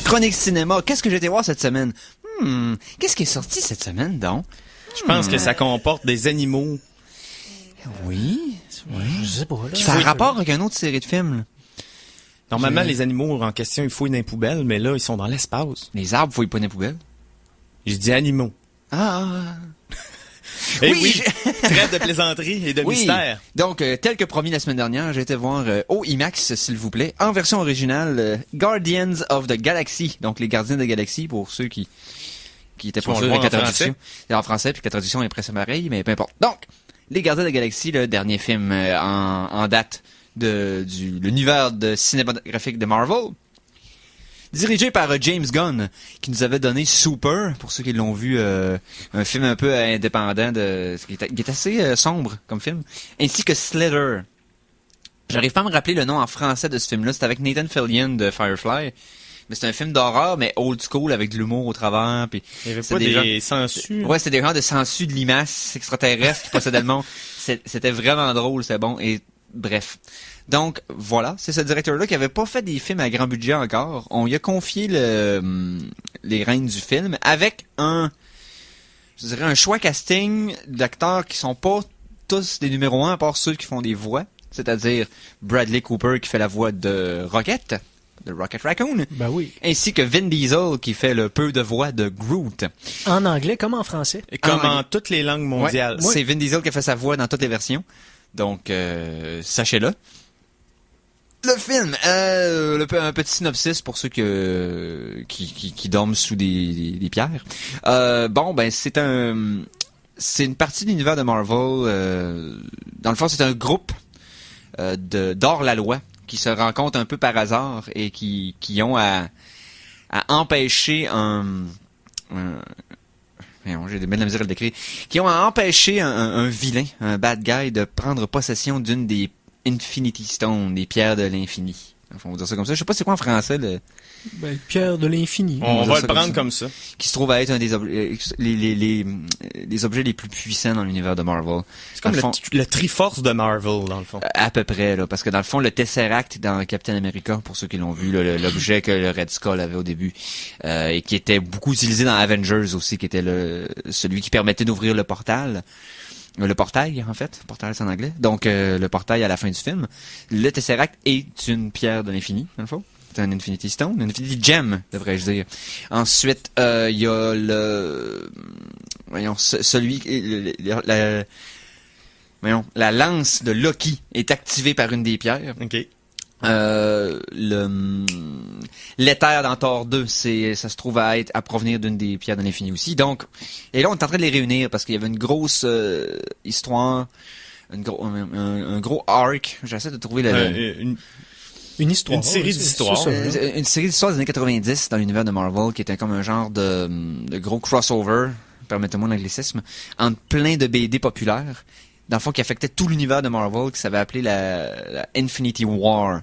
Chronique cinéma. Qu'est-ce que j'ai été voir cette semaine? Qu'est-ce qui est sorti cette semaine, donc? Je pense que ça comporte des animaux. Oui. je sais pas, là. Ça a un rapport avec une autre série de films. Là. Normalement, les animaux en question, ils fouillent dans les poubelles, mais là, ils sont dans l'espace. Les arbres fouillent pas dans les poubelles. Je dis animaux. Ah. Eh Oui, oui, trêve de plaisanterie et de Oui. mystère. Donc, tel que promis la semaine dernière, j'ai été voir au IMAX, s'il vous plaît, en version originale, Guardians of the Galaxy. Donc, les Gardiens de la Galaxie, pour ceux qui étaient Qui vont pas le sûrs avec voir la en traduction. C'est en français, puis que la traduction est presque pareille, mais peu importe. Donc, les Gardiens de la Galaxie, le dernier film en date de l'univers cinématographique de Marvel. Dirigé par James Gunn, qui nous avait donné Super, pour ceux qui l'ont vu, un film un peu indépendant, qui est assez sombre comme film, ainsi que Slither. J'arrive pas à me rappeler le nom en français de ce film-là, c'était avec Nathan Fillion de Firefly, mais c'est un film d'horreur, mais old school, avec de l'humour au travers. Puis Il y avait c'était pas des gens- sangsues. Ouais, c'était des gens de sangsues de limaces extraterrestres qui possédaient le monde. C'était vraiment drôle, c'est bon, et bref. Donc, voilà, c'est ce directeur-là qui avait pas fait des films à grand budget encore. On lui a confié les rênes du film avec un choix casting d'acteurs qui sont pas tous des numéros 1 à part ceux qui font des voix. C'est-à-dire Bradley Cooper qui fait la voix de Rocket Raccoon, Ben oui. ainsi que Vin Diesel qui fait le peu de voix de Groot. En anglais comme en français. Comme Ah, en toutes les langues mondiales. Ouais, c'est Vin Diesel qui a fait sa voix dans toutes les versions. Donc, sachez-le. Le film, un petit synopsis pour ceux qui dorment sous des pierres. Bon, ben c'est une partie de l'univers de Marvel. Dans le fond, c'est un groupe d'hors-la-loi qui se rencontrent un peu par hasard et qui ont à empêcher j'ai de la misère à le décrire. Qui ont à empêcher un vilain, un bad guy, de prendre possession d'une des Infinity Stones, des pierres de l'infini. Enfin, on va dire ça comme ça. Je sais pas c'est quoi en français, Ben, Pierre de l'infini. On va va dire le ça prendre comme comme ça. qui se trouve à être un des les objets les plus puissants dans l'univers de Marvel. C'est comme Dans le fond, le Triforce de Marvel, dans le fond. à peu près, là, parce que dans le fond, le Tesseract dans Captain America, pour ceux qui l'ont vu, l'objet que le Red Skull avait au début, et qui était beaucoup utilisé dans Avengers aussi, qui était celui qui permettait d'ouvrir le portal. Le portail, en fait. Portail, c'est en anglais. Donc, le portail à la fin du film. Le Tesseract est une pierre de l'infini, dans le fond. C'est un Infinity Stone, un Infinity Gem, devrais-je dire. Ensuite, il y a la lance de Loki est activée par une des pierres. OK. L'éther dans Thor 2, ça se trouve à provenir d'une des pierres de l'infini aussi. Donc, et là, on est en train de les réunir parce qu'il y avait une grosse histoire, un gros arc. J'essaie de trouver Une histoire. Une série c'est d'histoires. ça, là. une série d'histoires des années 90 dans l'univers de Marvel qui était comme un genre de gros crossover permettez-moi l'anglicisme, entre plein de BD populaires, dans le fond, qui affectait tout l'univers de Marvel, qui s'avait appelé la Infinity War.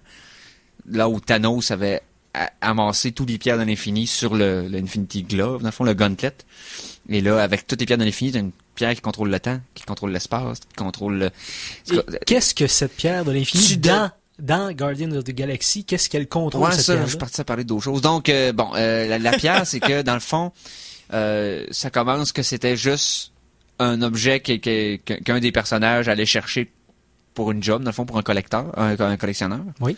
Là où Thanos avait amassé toutes les pierres de l'infini sur le Infinity Glove, dans le fond, le Gauntlet. Et là, avec toutes les pierres de l'infini, t'as une pierre qui contrôle le temps, qui contrôle l'espace, qui contrôle le... Et qu'est-ce que cette pierre de l'infini Tu dans Guardians of the Galaxy, qu'est-ce qu'elle contrôle, Ouais, cette ça, pierre-là? je suis parti à parler d'autres choses. Donc, la pierre, c'est que, dans le fond, ça commence que c'était juste un objet qu'un des personnages allait chercher pour une job, dans le fond, pour un collectionneur. Oui.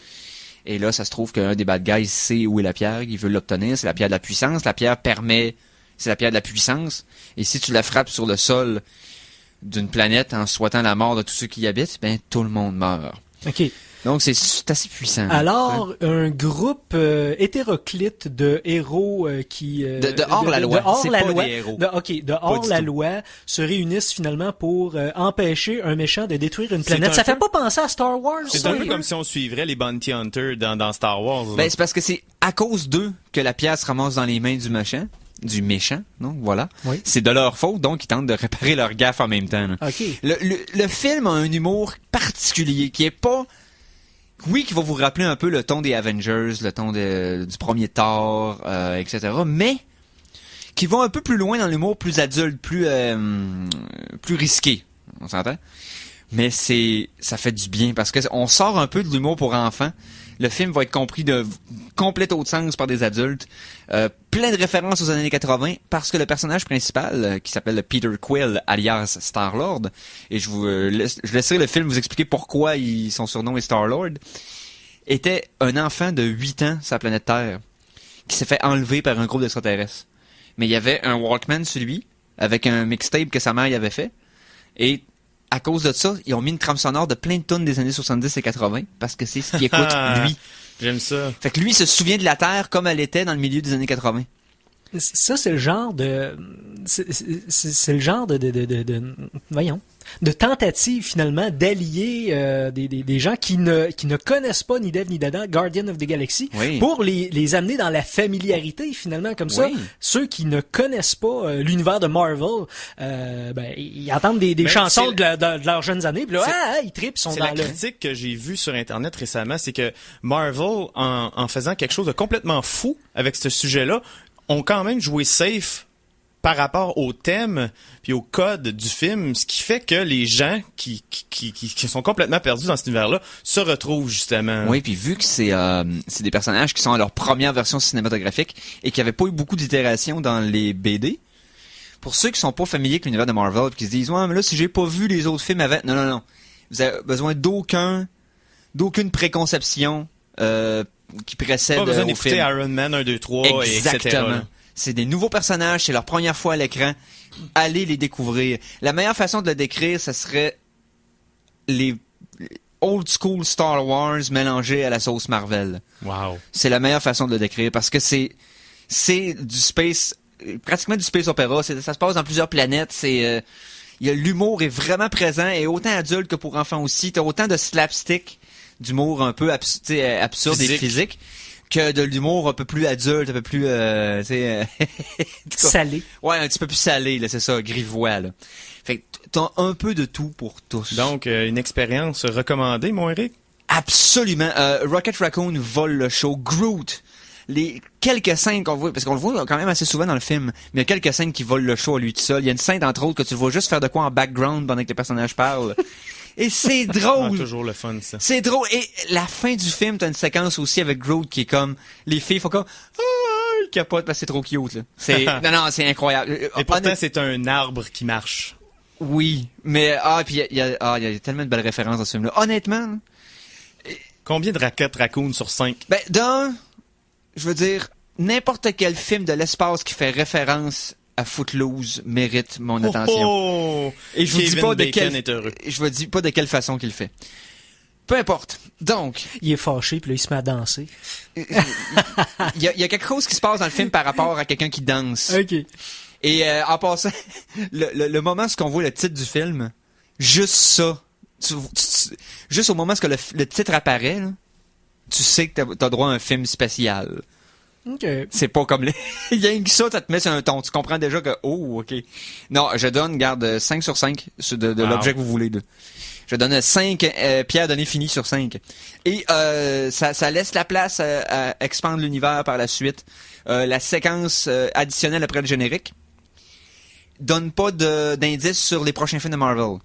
Et là, ça se trouve qu'un des bad guys sait où est la pierre, il veut l'obtenir, c'est la pierre de la puissance. La pierre c'est la pierre de la puissance. Et si tu la frappes sur le sol d'une planète en souhaitant la mort de tous ceux qui y habitent, ben, tout le monde meurt. OK. Donc, c'est assez puissant. Alors, un groupe hétéroclite de héros qui... de hors la loi. De hors C'est la pas loi. des héros. De hors du la tout. loi se réunissent finalement pour empêcher un méchant de détruire une C'est planète. un Ça fait peu- pas penser à Star Wars, C'est ça, un peu hein? comme si on suivrait les Bounty Hunters dans Star Wars. là. Ben, c'est parce que c'est à cause d'eux que la pierre se ramasse dans les mains du méchant, donc voilà. Oui. C'est de leur faute, donc ils tentent de réparer leur gaffe en même temps. Là. OK. Le film a un humour particulier qui est pas... Oui, qui va vous rappeler un peu le ton des Avengers, le ton du premier Thor, etc. Mais qui va un peu plus loin dans l'humour plus adulte, plus risqué. On s'entend? Mais ça fait du bien parce que on sort un peu de l'humour pour enfants. Le film va être compris de complète autre sens par des adultes. Plein de références aux années 80 parce que le personnage principal, qui s'appelle Peter Quill, alias Star-Lord, et je laisserai le film vous expliquer pourquoi son surnom est Star-Lord, était un enfant de 8 ans sur la planète Terre qui s'est fait enlever par un groupe d'extraterrestres. Mais il y avait un Walkman sur lui avec un mixtape que sa mère y avait fait. Et à cause de ça, ils ont mis une trame sonore de plein de tunes des années 70 et 80 parce que c'est ce qu'il écoute, lui. J'aime ça. Fait que lui, il se souvient de la Terre comme elle était dans le milieu des années 80. Ça, c'est le genre de... C'est le genre voyons, de tentative, finalement, d'allier des gens qui ne connaissent pas ni d'Eve ni d'Adam, Guardian of the Galaxy, Oui. pour les amener dans la familiarité, finalement, comme ça. Oui. Ceux qui ne connaissent pas l'univers de Marvel, ils entendent des Mais chansons c'est de leurs jeunes années, puis là, ils trippent, ils sont C'est dans la le... critique que j'ai vue sur Internet récemment, c'est que Marvel, en faisant quelque chose de complètement fou avec ce sujet-là, ont quand même joué safe par rapport au thème puis au code du film, ce qui fait que les gens qui sont complètement perdus dans cet univers-là se retrouvent justement. Oui, puis vu que c'est des personnages qui sont à leur première version cinématographique et qui n'avaient pas eu beaucoup d'itérations dans les BD, pour ceux qui sont pas familiers avec l'univers de Marvel et qui se disent « Ouais, mais là, si j'ai pas vu les autres films avant... » Non. Vous avez besoin d'aucune préconception qui précède Pas besoin au d'écouter film. Iron Man 1, 2, 3, et etc. Exactement. là. C'est des nouveaux personnages, c'est leur première fois à l'écran. Allez les découvrir. La meilleure façon de le décrire, ça serait les old school Star Wars mélangés à la sauce Marvel. Wow. C'est la meilleure façon de le décrire parce que c'est du space, pratiquement du space opéra. Ça se passe dans plusieurs planètes. L'humour est vraiment présent et autant adulte que pour enfants aussi. T'as autant de slapstick, d'humour un peu absurde et physique, que de l'humour un peu plus adulte, un peu plus, Salé. Ouais, un petit peu plus salé, là, c'est ça, grivois, là. Fait que t'as un peu de tout pour tous. Donc, une expérience recommandée, mon Eric? Absolument. Rocket Raccoon vole le show. Groot. Les quelques scènes qu'on voit, parce qu'on le voit quand même assez souvent dans le film, mais il y a quelques scènes qui volent le show à lui tout seul. Il y a une scène, entre autres, que tu le vois juste faire de quoi en background pendant que les personnages parlent. Et c'est drôle. Toujours le fun, ça. C'est drôle. Et la fin du film, t'as une séquence aussi avec Groot qui est comme, les filles font comme, ils capotent parce que c'est trop cute, là. Non, c'est incroyable. Et pourtant, c'est un arbre qui marche. Oui. Mais, puis il y a tellement de belles références dans ce film-là. Honnêtement, Combien de Rocket Raccoon sur 5? je veux dire, n'importe quel film de l'espace qui fait référence à Footloose mérite mon attention. Oh! Et je vous dis Kevin pas de Bacon est heureux. je vous dis pas de quelle façon qu'il le fait. Peu importe. Donc, Il est fâché, puis là, il se met à danser. il y a quelque chose qui se passe dans le film par rapport à quelqu'un qui danse. OK. Et en passant, le moment où on voit le titre du film, juste ça, juste au moment où le titre apparaît, là, tu sais que t'as droit à un film spécial. OK. C'est pas comme les... Rien que ça te met sur un ton. Tu comprends déjà que, oh, OK. Non, je donne, garde, 5 sur 5 de l'objet que vous voulez. Là. Je donne 5 pierres données finies sur 5. Et ça laisse la place à expandre l'univers par la suite. La séquence additionnelle après le générique donne pas d'indices sur les prochains films de Marvel.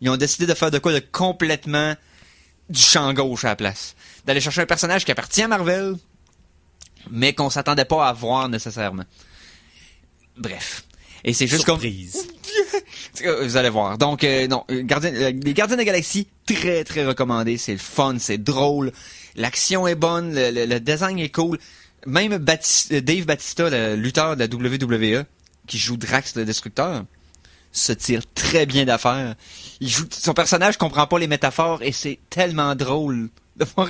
Ils ont décidé de faire de quoi de complètement du champ gauche à la place. D'aller chercher un personnage qui appartient à Marvel, mais qu'on s'attendait pas à voir nécessairement. Bref. Et c'est juste Surprise. Vous allez voir. Donc, non, les Gardiens de la Galaxie, très, très recommandé. C'est le fun, c'est drôle. L'action est bonne, le design est cool. Même Dave Bautista, le lutteur de la WWE, qui joue Drax le Destructeur, se tire très bien d'affaire. Son personnage comprend pas les métaphores et c'est tellement drôle de voir...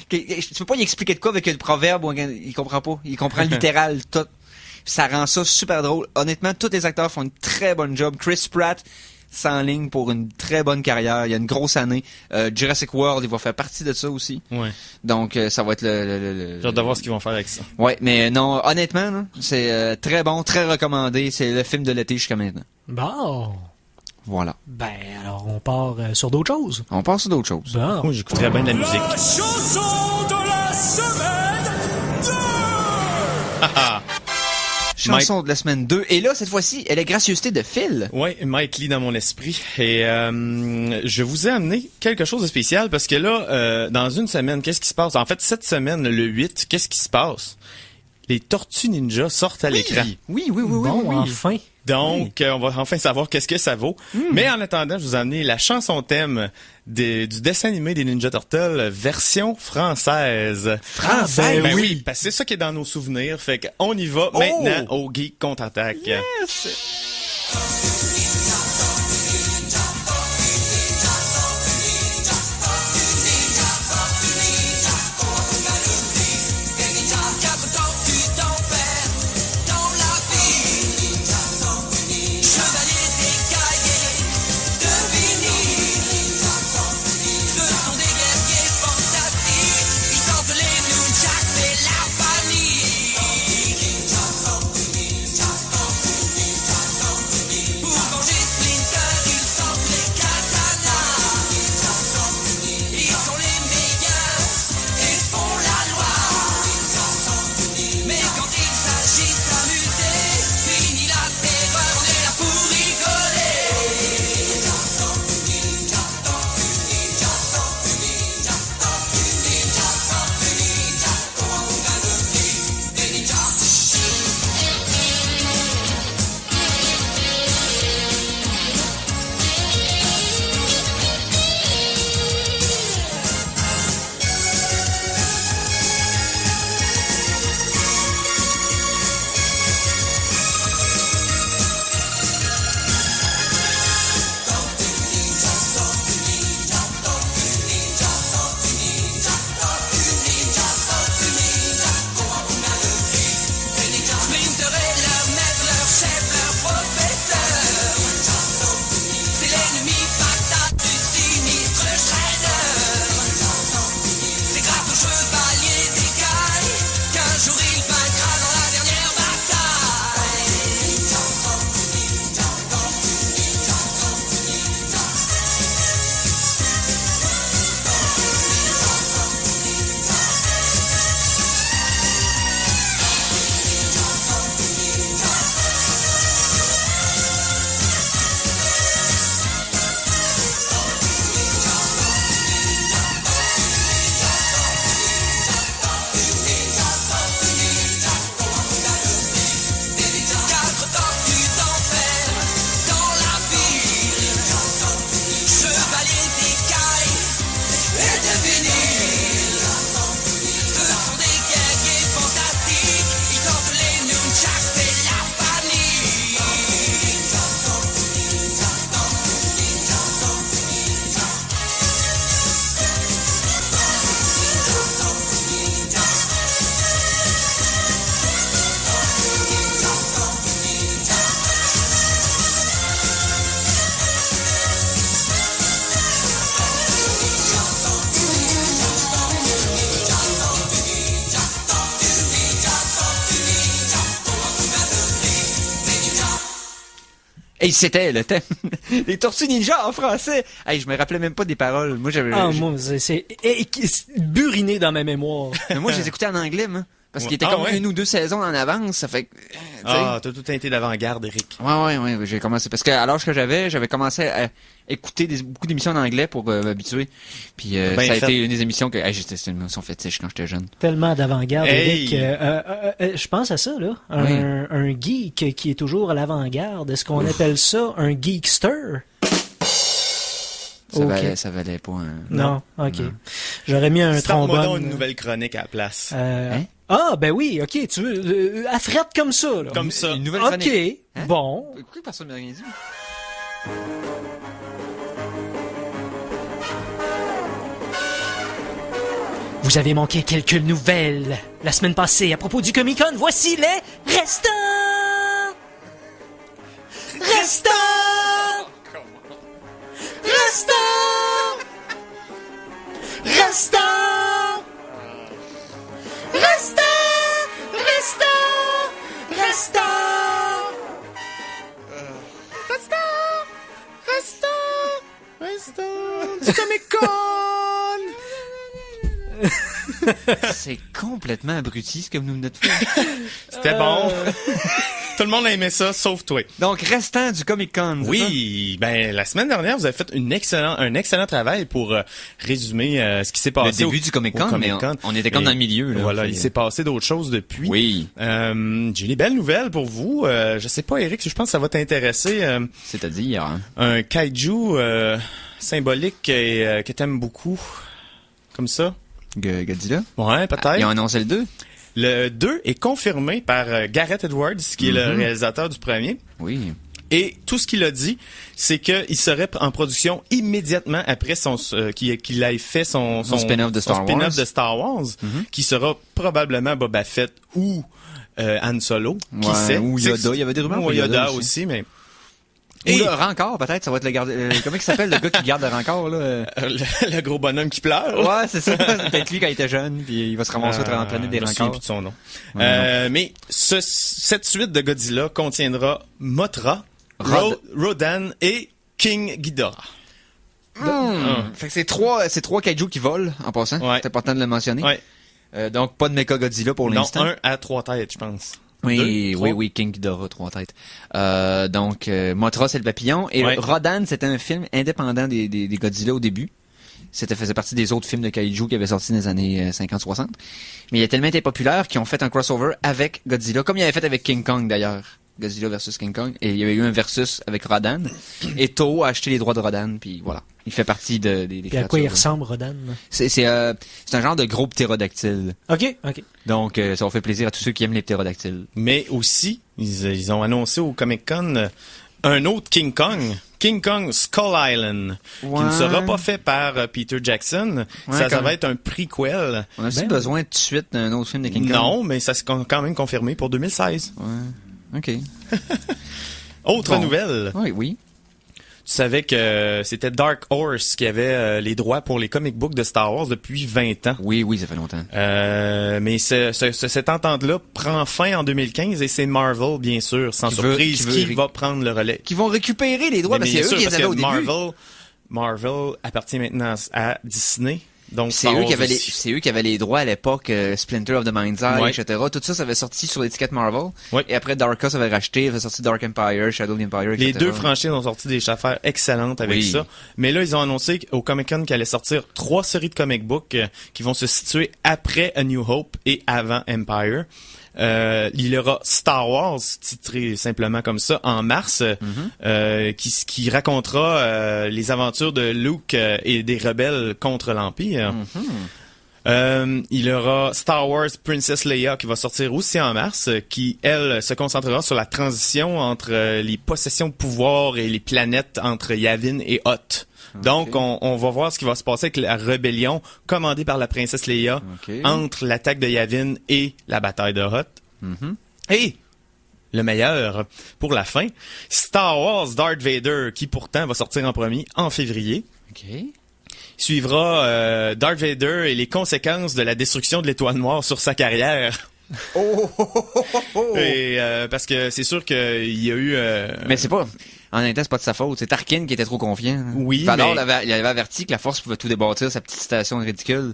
Tu peux pas y expliquer de quoi avec le proverbe, il comprend pas. Il comprend littéral tout. Ça rend ça super drôle. Honnêtement, tous les acteurs font une très bonne job. Chris Pratt s'enligne pour une très bonne carrière. Il y a une grosse année. Jurassic World, il va faire partie de ça aussi. Ouais. Donc, ça va être le J'ai hâte de voir ce qu'ils vont faire avec ça. Ouais, mais non, honnêtement, là, c'est très bon, très recommandé. C'est le film de l'été jusqu'à maintenant. Bon. Voilà. Ben, alors, on part sur d'autres choses. On passe sur d'autres choses. Bon. Moi, j'écouterais bien de la musique. La chanson de la semaine 2! Chanson de la semaine 2. Et là, cette fois-ci, elle est gracieuseté de Phil. Ouais, Mike Lee dans mon esprit. Et je vous ai amené quelque chose de spécial parce que là, dans une semaine, qu'est-ce qui se passe? En fait, cette semaine, le 8, qu'est-ce qui se passe? Les Tortues Ninja sortent à l'écran. Oui. Bon, enfin. Donc, on va enfin savoir qu'est-ce que ça vaut. Mais en attendant, je vous ai amené la chanson thème du dessin animé des Ninja Turtles, version française. Française? Ben oui, parce que c'est ça qui est dans nos souvenirs. Fait qu'on y va maintenant au Geek Contre-Attaque. Et c'était le thème. Les Tortues Ninja en français. Hey, je me rappelais même pas des paroles. Moi, j'avais. Moi, c'est buriné dans ma mémoire. Mais moi, je les écoutais en anglais, moi. Parce qu'il était Ah, comme ouais? 1 ou 2 saisons en avance. Ça fait que. Tu sais. Ah, t'as tout teinté d'avant-garde, Eric. Ouais, j'ai commencé. Parce qu'à l'âge que j'avais commencé à écouter beaucoup d'émissions en anglais pour m'habituer. Puis Ben ça a fait. été une des émissions que. C'était une émission fétiche quand j'étais jeune. Tellement d'avant-garde, Hey! Eric. Je pense à ça, là. Un geek qui est toujours à l'avant-garde. Est-ce qu'on appelle ça un geekster? Ok. Ça valait pas un. Non, ok. J'aurais mis un Starte-moi trombone. donc une nouvelle chronique à la place. Hein? Ah, ben oui, ok. Tu veux, affrète comme ça, là. Comme ça. Une nouvelle Ok, chronique. Hein? bon. Pourquoi personne m'a rien dit? Vous avez manqué quelques nouvelles la semaine passée à propos du Comic-Con. Voici les restants! Restants! Restants! Restants! Restants! Restants! Restants! Du Comic-Con! C'est complètement abruti ce que vous nous venez de faire. C'était bon. Tout le monde a aimé ça, sauf toi. Donc, restant du Comic-Con. c'est Oui, ben la semaine dernière, vous avez fait un excellent travail pour résumer ce qui s'est ça? Le passé début du Comic-Con, mais on était comme Et dans le milieu. Là, voilà, Fait- il s'est passé d'autres choses depuis. Oui, J'ai des belles nouvelles pour vous. Je sais pas, Eric, je pense que ça va t'intéresser. c'est-à-dire... hein. Un kaiju symbolique et que t'aimes beaucoup. Comme ça. Godzilla. Ouais, peut-être. Ils ont annoncé le 2. Le 2 est confirmé par Gareth Edwards, qui est le réalisateur du premier. Oui. Et tout ce qu'il a dit, c'est qu'il serait en production immédiatement après qu'il ait fait son spin-off de Star spin-off Wars. de Star Wars, qui sera probablement Boba Fett ou Han Solo. Qui Ouais, sait? ou C'est- Yoda. Il y avait des rumeurs Ou pour Yoda Yoda aussi, mais... Ou le Rancor, peut-être. Ça va être le garde... comment il s'appelle, le gars qui garde le Rancor, là? le gros bonhomme qui pleure. Ouais, c'est ça. C'est peut-être lui quand il était jeune, puis il va se ramasser au travers de la planète des je me souviens Rancors. plus de son nom. Ouais, Mais cette suite de Godzilla contiendra Mothra, Rodan et King Ghidorah. Fait que c'est trois kaiju qui volent, en passant. Ouais. C'est important de le mentionner. Ouais. Donc, pas de Mecha Godzilla pour Non, l'instant. 1 à 3 têtes, je pense. Oui, Deux, trois. oui, King Ghidorah, 3 têtes. Donc, Mothra, c'est le papillon. Et Ouais. Rodan, c'était un film indépendant des Godzilla au début. Faisait partie des autres films de kaiju qui avaient sorti dans les années 50-60. Mais il a tellement été populaire qu'ils ont fait un crossover avec Godzilla, comme il avait fait avec King Kong d'ailleurs. Godzilla versus King Kong. Et il y avait eu un versus avec Rodan. Et Toho a acheté les droits de Rodan, puis voilà. Il fait partie des Puis à quoi il créatures. ressemble, Rodan? C'est un genre de gros ptérodactyle. Ok. Donc, ça va faire plaisir à tous ceux qui aiment les ptérodactyles. Mais aussi, ils ont annoncé au Comic-Con un autre King Kong Skull Island, qui ne sera pas fait par Peter Jackson. Ouais, ça comme- va être un prequel. On a-tu besoin tout de suite d'un autre film de King Kong? Non, mais ça s'est quand même confirmé pour 2016. Ouais. OK. Autre Bon. nouvelle. Oui. Tu savais que c'était Dark Horse qui avait les droits pour les comic books de Star Wars depuis 20 ans. Oui, ça fait longtemps. Mais cette entente-là prend fin en 2015 et c'est Marvel, bien sûr, sans Qui veut- surprise, qui veut- qui va prendre le relais. Qui vont récupérer les droits, Mais parce que bien c'est eux sûr, qui les parce avaient au que début. Marvel appartient maintenant à Disney. Donc C'est Star eux, Wars qui avaient aussi. c'est eux qui avaient les droits à l'époque, Splinter of the Mind's Eye, Ouais. etc. Tout ça avait sorti sur l'étiquette Marvel. Ouais. Et après, Dark Horse avait racheté, avait sorti Dark Empire, Shadow of the Empire, etc. Les deux franchises ont sorti des affaires excellentes avec Oui. ça. Mais là, ils ont annoncé au Comic-Con qu'il allait sortir 3 séries de comic books qui vont se situer après A New Hope et avant Empire. Il y aura Star Wars, titré simplement comme ça, en mars, qui racontera les aventures de Luke et des rebelles contre l'Empire. Il y aura Star Wars Princess Leia qui va sortir aussi en mars, qui, elle, se concentrera sur la transition entre les possessions de pouvoir et les planètes entre Yavin et Hoth. Donc, on va voir ce qui va se passer avec la rébellion commandée par la princesse Leia entre l'attaque de Yavin et la bataille de Hoth. Et le meilleur pour la fin, Star Wars Darth Vader, qui pourtant va sortir en premier en février. OK. Suivra Darth Vader et les conséquences de la destruction de l'étoile noire sur sa carrière. Et parce que c'est sûr qu'il y a eu... Mais c'est pas... En même temps, c'est pas de sa faute. C'est Tarkin qui était trop confiant. Oui, Vador mais- il avait averti que la Force pouvait tout débâtir, sa petite station ridicule.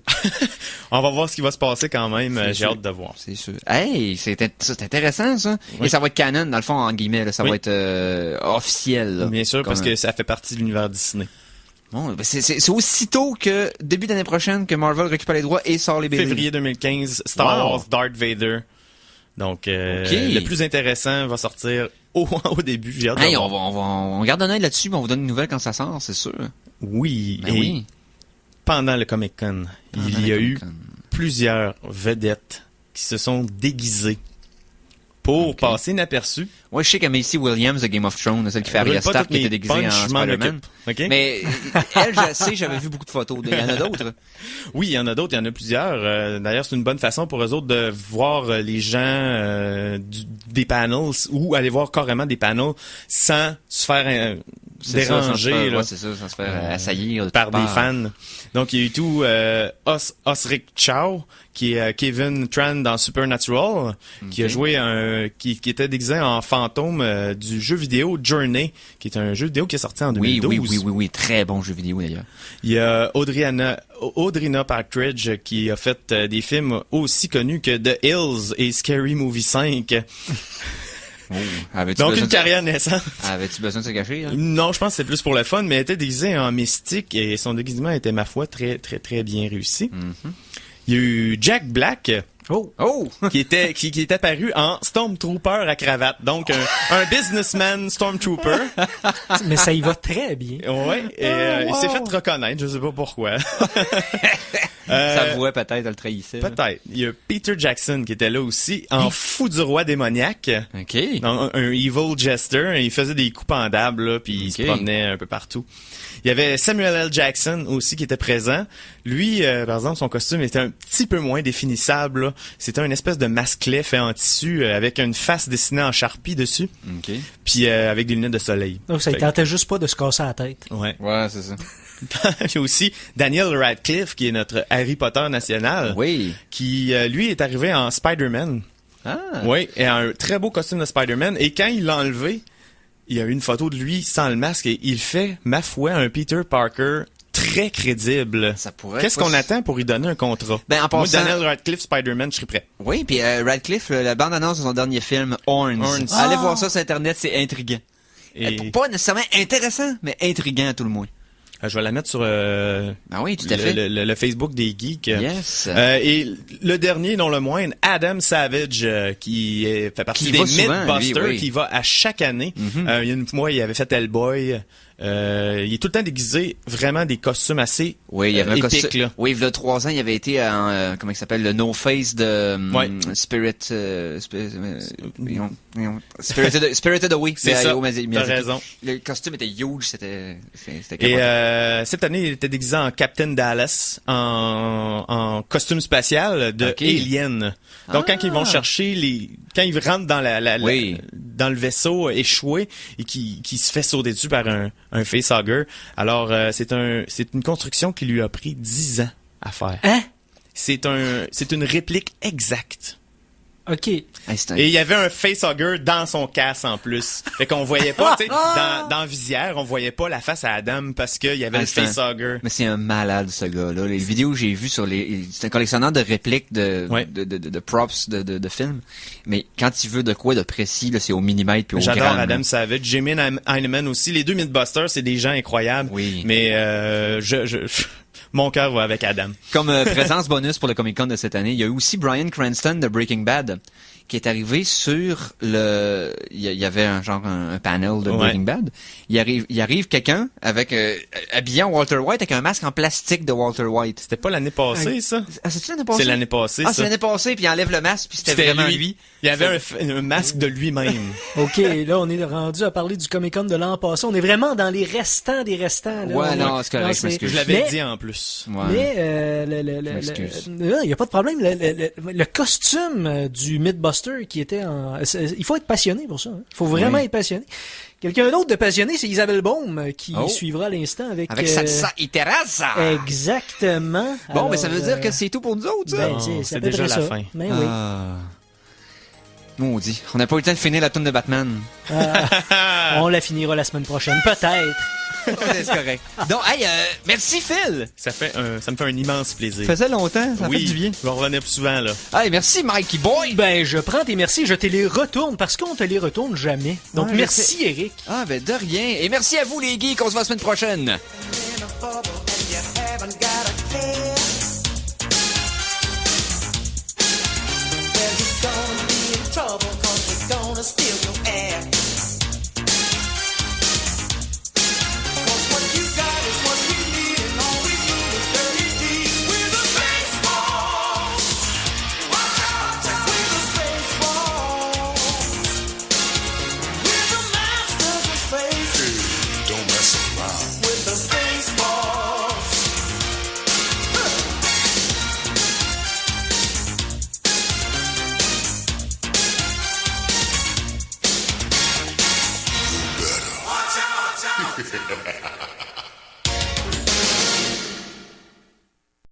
On va voir ce qui va se passer quand même. C'est J'ai sûr. hâte de voir. C'est sûr. Hey, c'est intéressant, ça. Oui. Et ça va être canon, dans le fond, en guillemets, là. Ça Oui. va être officiel, là. Bien sûr, parce Comme, que ça fait partie de l'univers Disney. Bon, ben c'est aussitôt que, début d'année prochaine, que Marvel récupère les droits et sort les BD. Février 2015, Star Wow. Wars, Darth Vader. Donc, Ok. le plus intéressant va sortir au début. J'ai hâte de Hey, voir. on garde un œil là-dessus, mais on vous donne une nouvelle quand ça sort, c'est sûr. Oui, Ben et oui. pendant le Comic-Con, il y a eu Comic-Con. plusieurs vedettes qui se sont déguisées pour Ok. passer inaperçues. Ouais, je sais que Macy Williams de Game of Thrones, celle qui fait Arya Brûle pas Stark, toutes qui était mes déguisée en punchs, je m'en Spider-Man. occupe. OK? Mais elle, je sais, j'avais vu beaucoup de photos. Il y en a d'autres. Oui, il y en a d'autres, il y en a plusieurs. D'ailleurs, c'est une bonne façon pour eux autres de voir les gens des panels ou aller voir carrément des panels sans se faire C'est ça, sans se déranger faire- là, ouais, c'est ça, sans se faire assaillir de par toutes des parts. fans. Donc, il y a eu tout Osric Chow, qui est Kevin Tran dans Supernatural, qui a joué qui était déguisé en fantôme du jeu vidéo Journey, qui est un jeu vidéo qui est sorti en Oui, 2012. oui, très bon jeu vidéo d'ailleurs. Il y a Audrina Partridge qui a fait des films aussi connus que The Hills et Scary Movie 5. Oh. Avais-tu Donc besoin une de- carrière naissante. Avais-tu besoin de se cacher, là? Non, je pense que c'est plus pour le fun, mais elle était déguisée en mystique et son déguisement était, ma foi, très, très, très bien réussi. Il y a eu Jack Black Oh! Oh! qui est apparu en Stormtrooper à cravate. Donc un businessman Stormtrooper. Mais ça y va très bien. Ouais, et il s'est fait reconnaître, je sais pas pourquoi. Ça voit peut-être, elle le trahissait. là. Peut-être. Il y a Peter Jackson qui était là aussi, en fou du roi démoniaque. OK. Un evil jester. Il faisait des coups pendables, là, puis il se Ok. promenait un peu partout. Il y avait Samuel L. Jackson aussi qui était présent. Lui, par exemple, son costume était un petit peu moins définissable, là. C'était une espèce de masquelet fait en tissu avec une face dessinée en Sharpie dessus, OK. puis avec des lunettes de soleil. Donc, ça ne Fait- tentait juste pas de se casser la tête. Ouais. Ouais, c'est ça. Il y a aussi Daniel Radcliffe, qui est notre Harry Potter national, Oui. qui, lui, est arrivé en Spider-Man. Ah. Oui, et un très beau costume de Spider-Man. Et quand il l'a enlevé, il y a une photo de lui sans le masque et il fait, ma foi, un Peter Parker très crédible. Ça pourrait Qu'est-ce pas qu'on s- attend pour y donner un contrat? Ben, en Moi, passant- Daniel Radcliffe, Spider-Man, je serais prêt. Oui, puis Radcliffe, la bande-annonce de son dernier film, Horns. Horns. Allez voir ça sur Internet, c'est intriguant. Et Pas nécessairement intéressant, mais intriguant à tout le moins. je vais la mettre sur Ah oui, tout à fait. le Facebook des geeks. Yes. Et le dernier, non le moindre, Adam Savage, qui fait partie Qui des va souvent, Mythbusters, lui, oui. qui va à chaque année. Il y a une fois, il avait fait Hellboy. Il est tout le temps déguisé, vraiment des costumes assez Oui, il y avait un épiques, costume. là. Oui, il y a 3 ans, il avait été en, comment il s'appelle, le No Face de Ouais. Spirited Away. C'est ça, Hayao t'as Miyazaki. raison. Le costume était huge, c'était Et capoté. cette année, il était déguisé en Captain Dallas, en costume spatial de Ok. Alien. Donc quand ils vont chercher quand ils rentrent dans Oui. dans le vaisseau échoué et qui se fait sauter dessus par un facehugger. Alors c'est une construction qui lui a pris 10 ans à faire. Hein? C'est une réplique exacte. OK. Hey, c'est un- Et il y avait un facehugger dans son casque en plus. Fait qu'on voyait pas, tu sais, dans Visière, on voyait pas la face à Adam parce qu'il y avait le c'est un- facehugger. Mais c'est un malade, ce gars-là. Les vidéos que j'ai vues sur c'est un collectionneur de répliques Ouais. de props de films. Mais quand il veut de quoi de précis, là, c'est au millimètre puis au J'adore gramme. Adam là. Savage, Jimmy Heineman aussi. Les deux Mythbusters, c'est des gens incroyables. Oui. Mais mon cœur va avec Adam. Comme présence bonus pour le Comic-Con de cette année, il y a eu aussi Bryan Cranston de Breaking Bad qui est arrivé sur il y avait un panel de Ouais. Breaking Bad. Il arrive quelqu'un avec habillé en Walter White avec un masque en plastique de Walter White. C'était pas l'année passée, ça? Ah, c'est l'année passée? C'est l'année passée, Ah, ça. c'est l'année passée, puis il enlève le masque, puis c'était vraiment lui. Il y avait un masque de lui-même. OK, là, on est rendu à parler du Comic-Con de l'an passé. On est vraiment dans les restants des restants. Là. Ouais, On est- non, c'est correct, non, je m'excuse. Je l'avais Mais- dit en plus. Ouais. Mais Je m'excuse. il n'y a pas de problème. Le costume du Mythbuster qui était en... Il faut être passionné pour ça. Hein. Il faut vraiment Oui. être passionné. Quelqu'un d'autre de passionné, c'est Isabelle Baume qui Oh. suivra à l'instant avec... Avec Salsa y Terraza. Exactement. Bon, Alors, mais ça veut dire que c'est tout pour nous autres, ça. ben, Non, c'est à c'est peu déjà près la ça. fin. Ben oui. Ah. Maudit. On n'a pas eu le temps de finir la toune de Batman. On la finira la semaine prochaine, peut-être. C'est correct. Donc, hey, merci Phil. Ça me fait un immense plaisir. Ça faisait longtemps, ça oui, fait du bien. je vais revenir plus souvent, là. Hey, merci Mikey Boy. Ben, je prends tes merci, je te les retourne parce qu'on te les retourne jamais. Donc, Ouais, je merci, Eric. Ah, ben de rien. Et merci à vous les geeks, on se voit la semaine prochaine. Ha ha ha!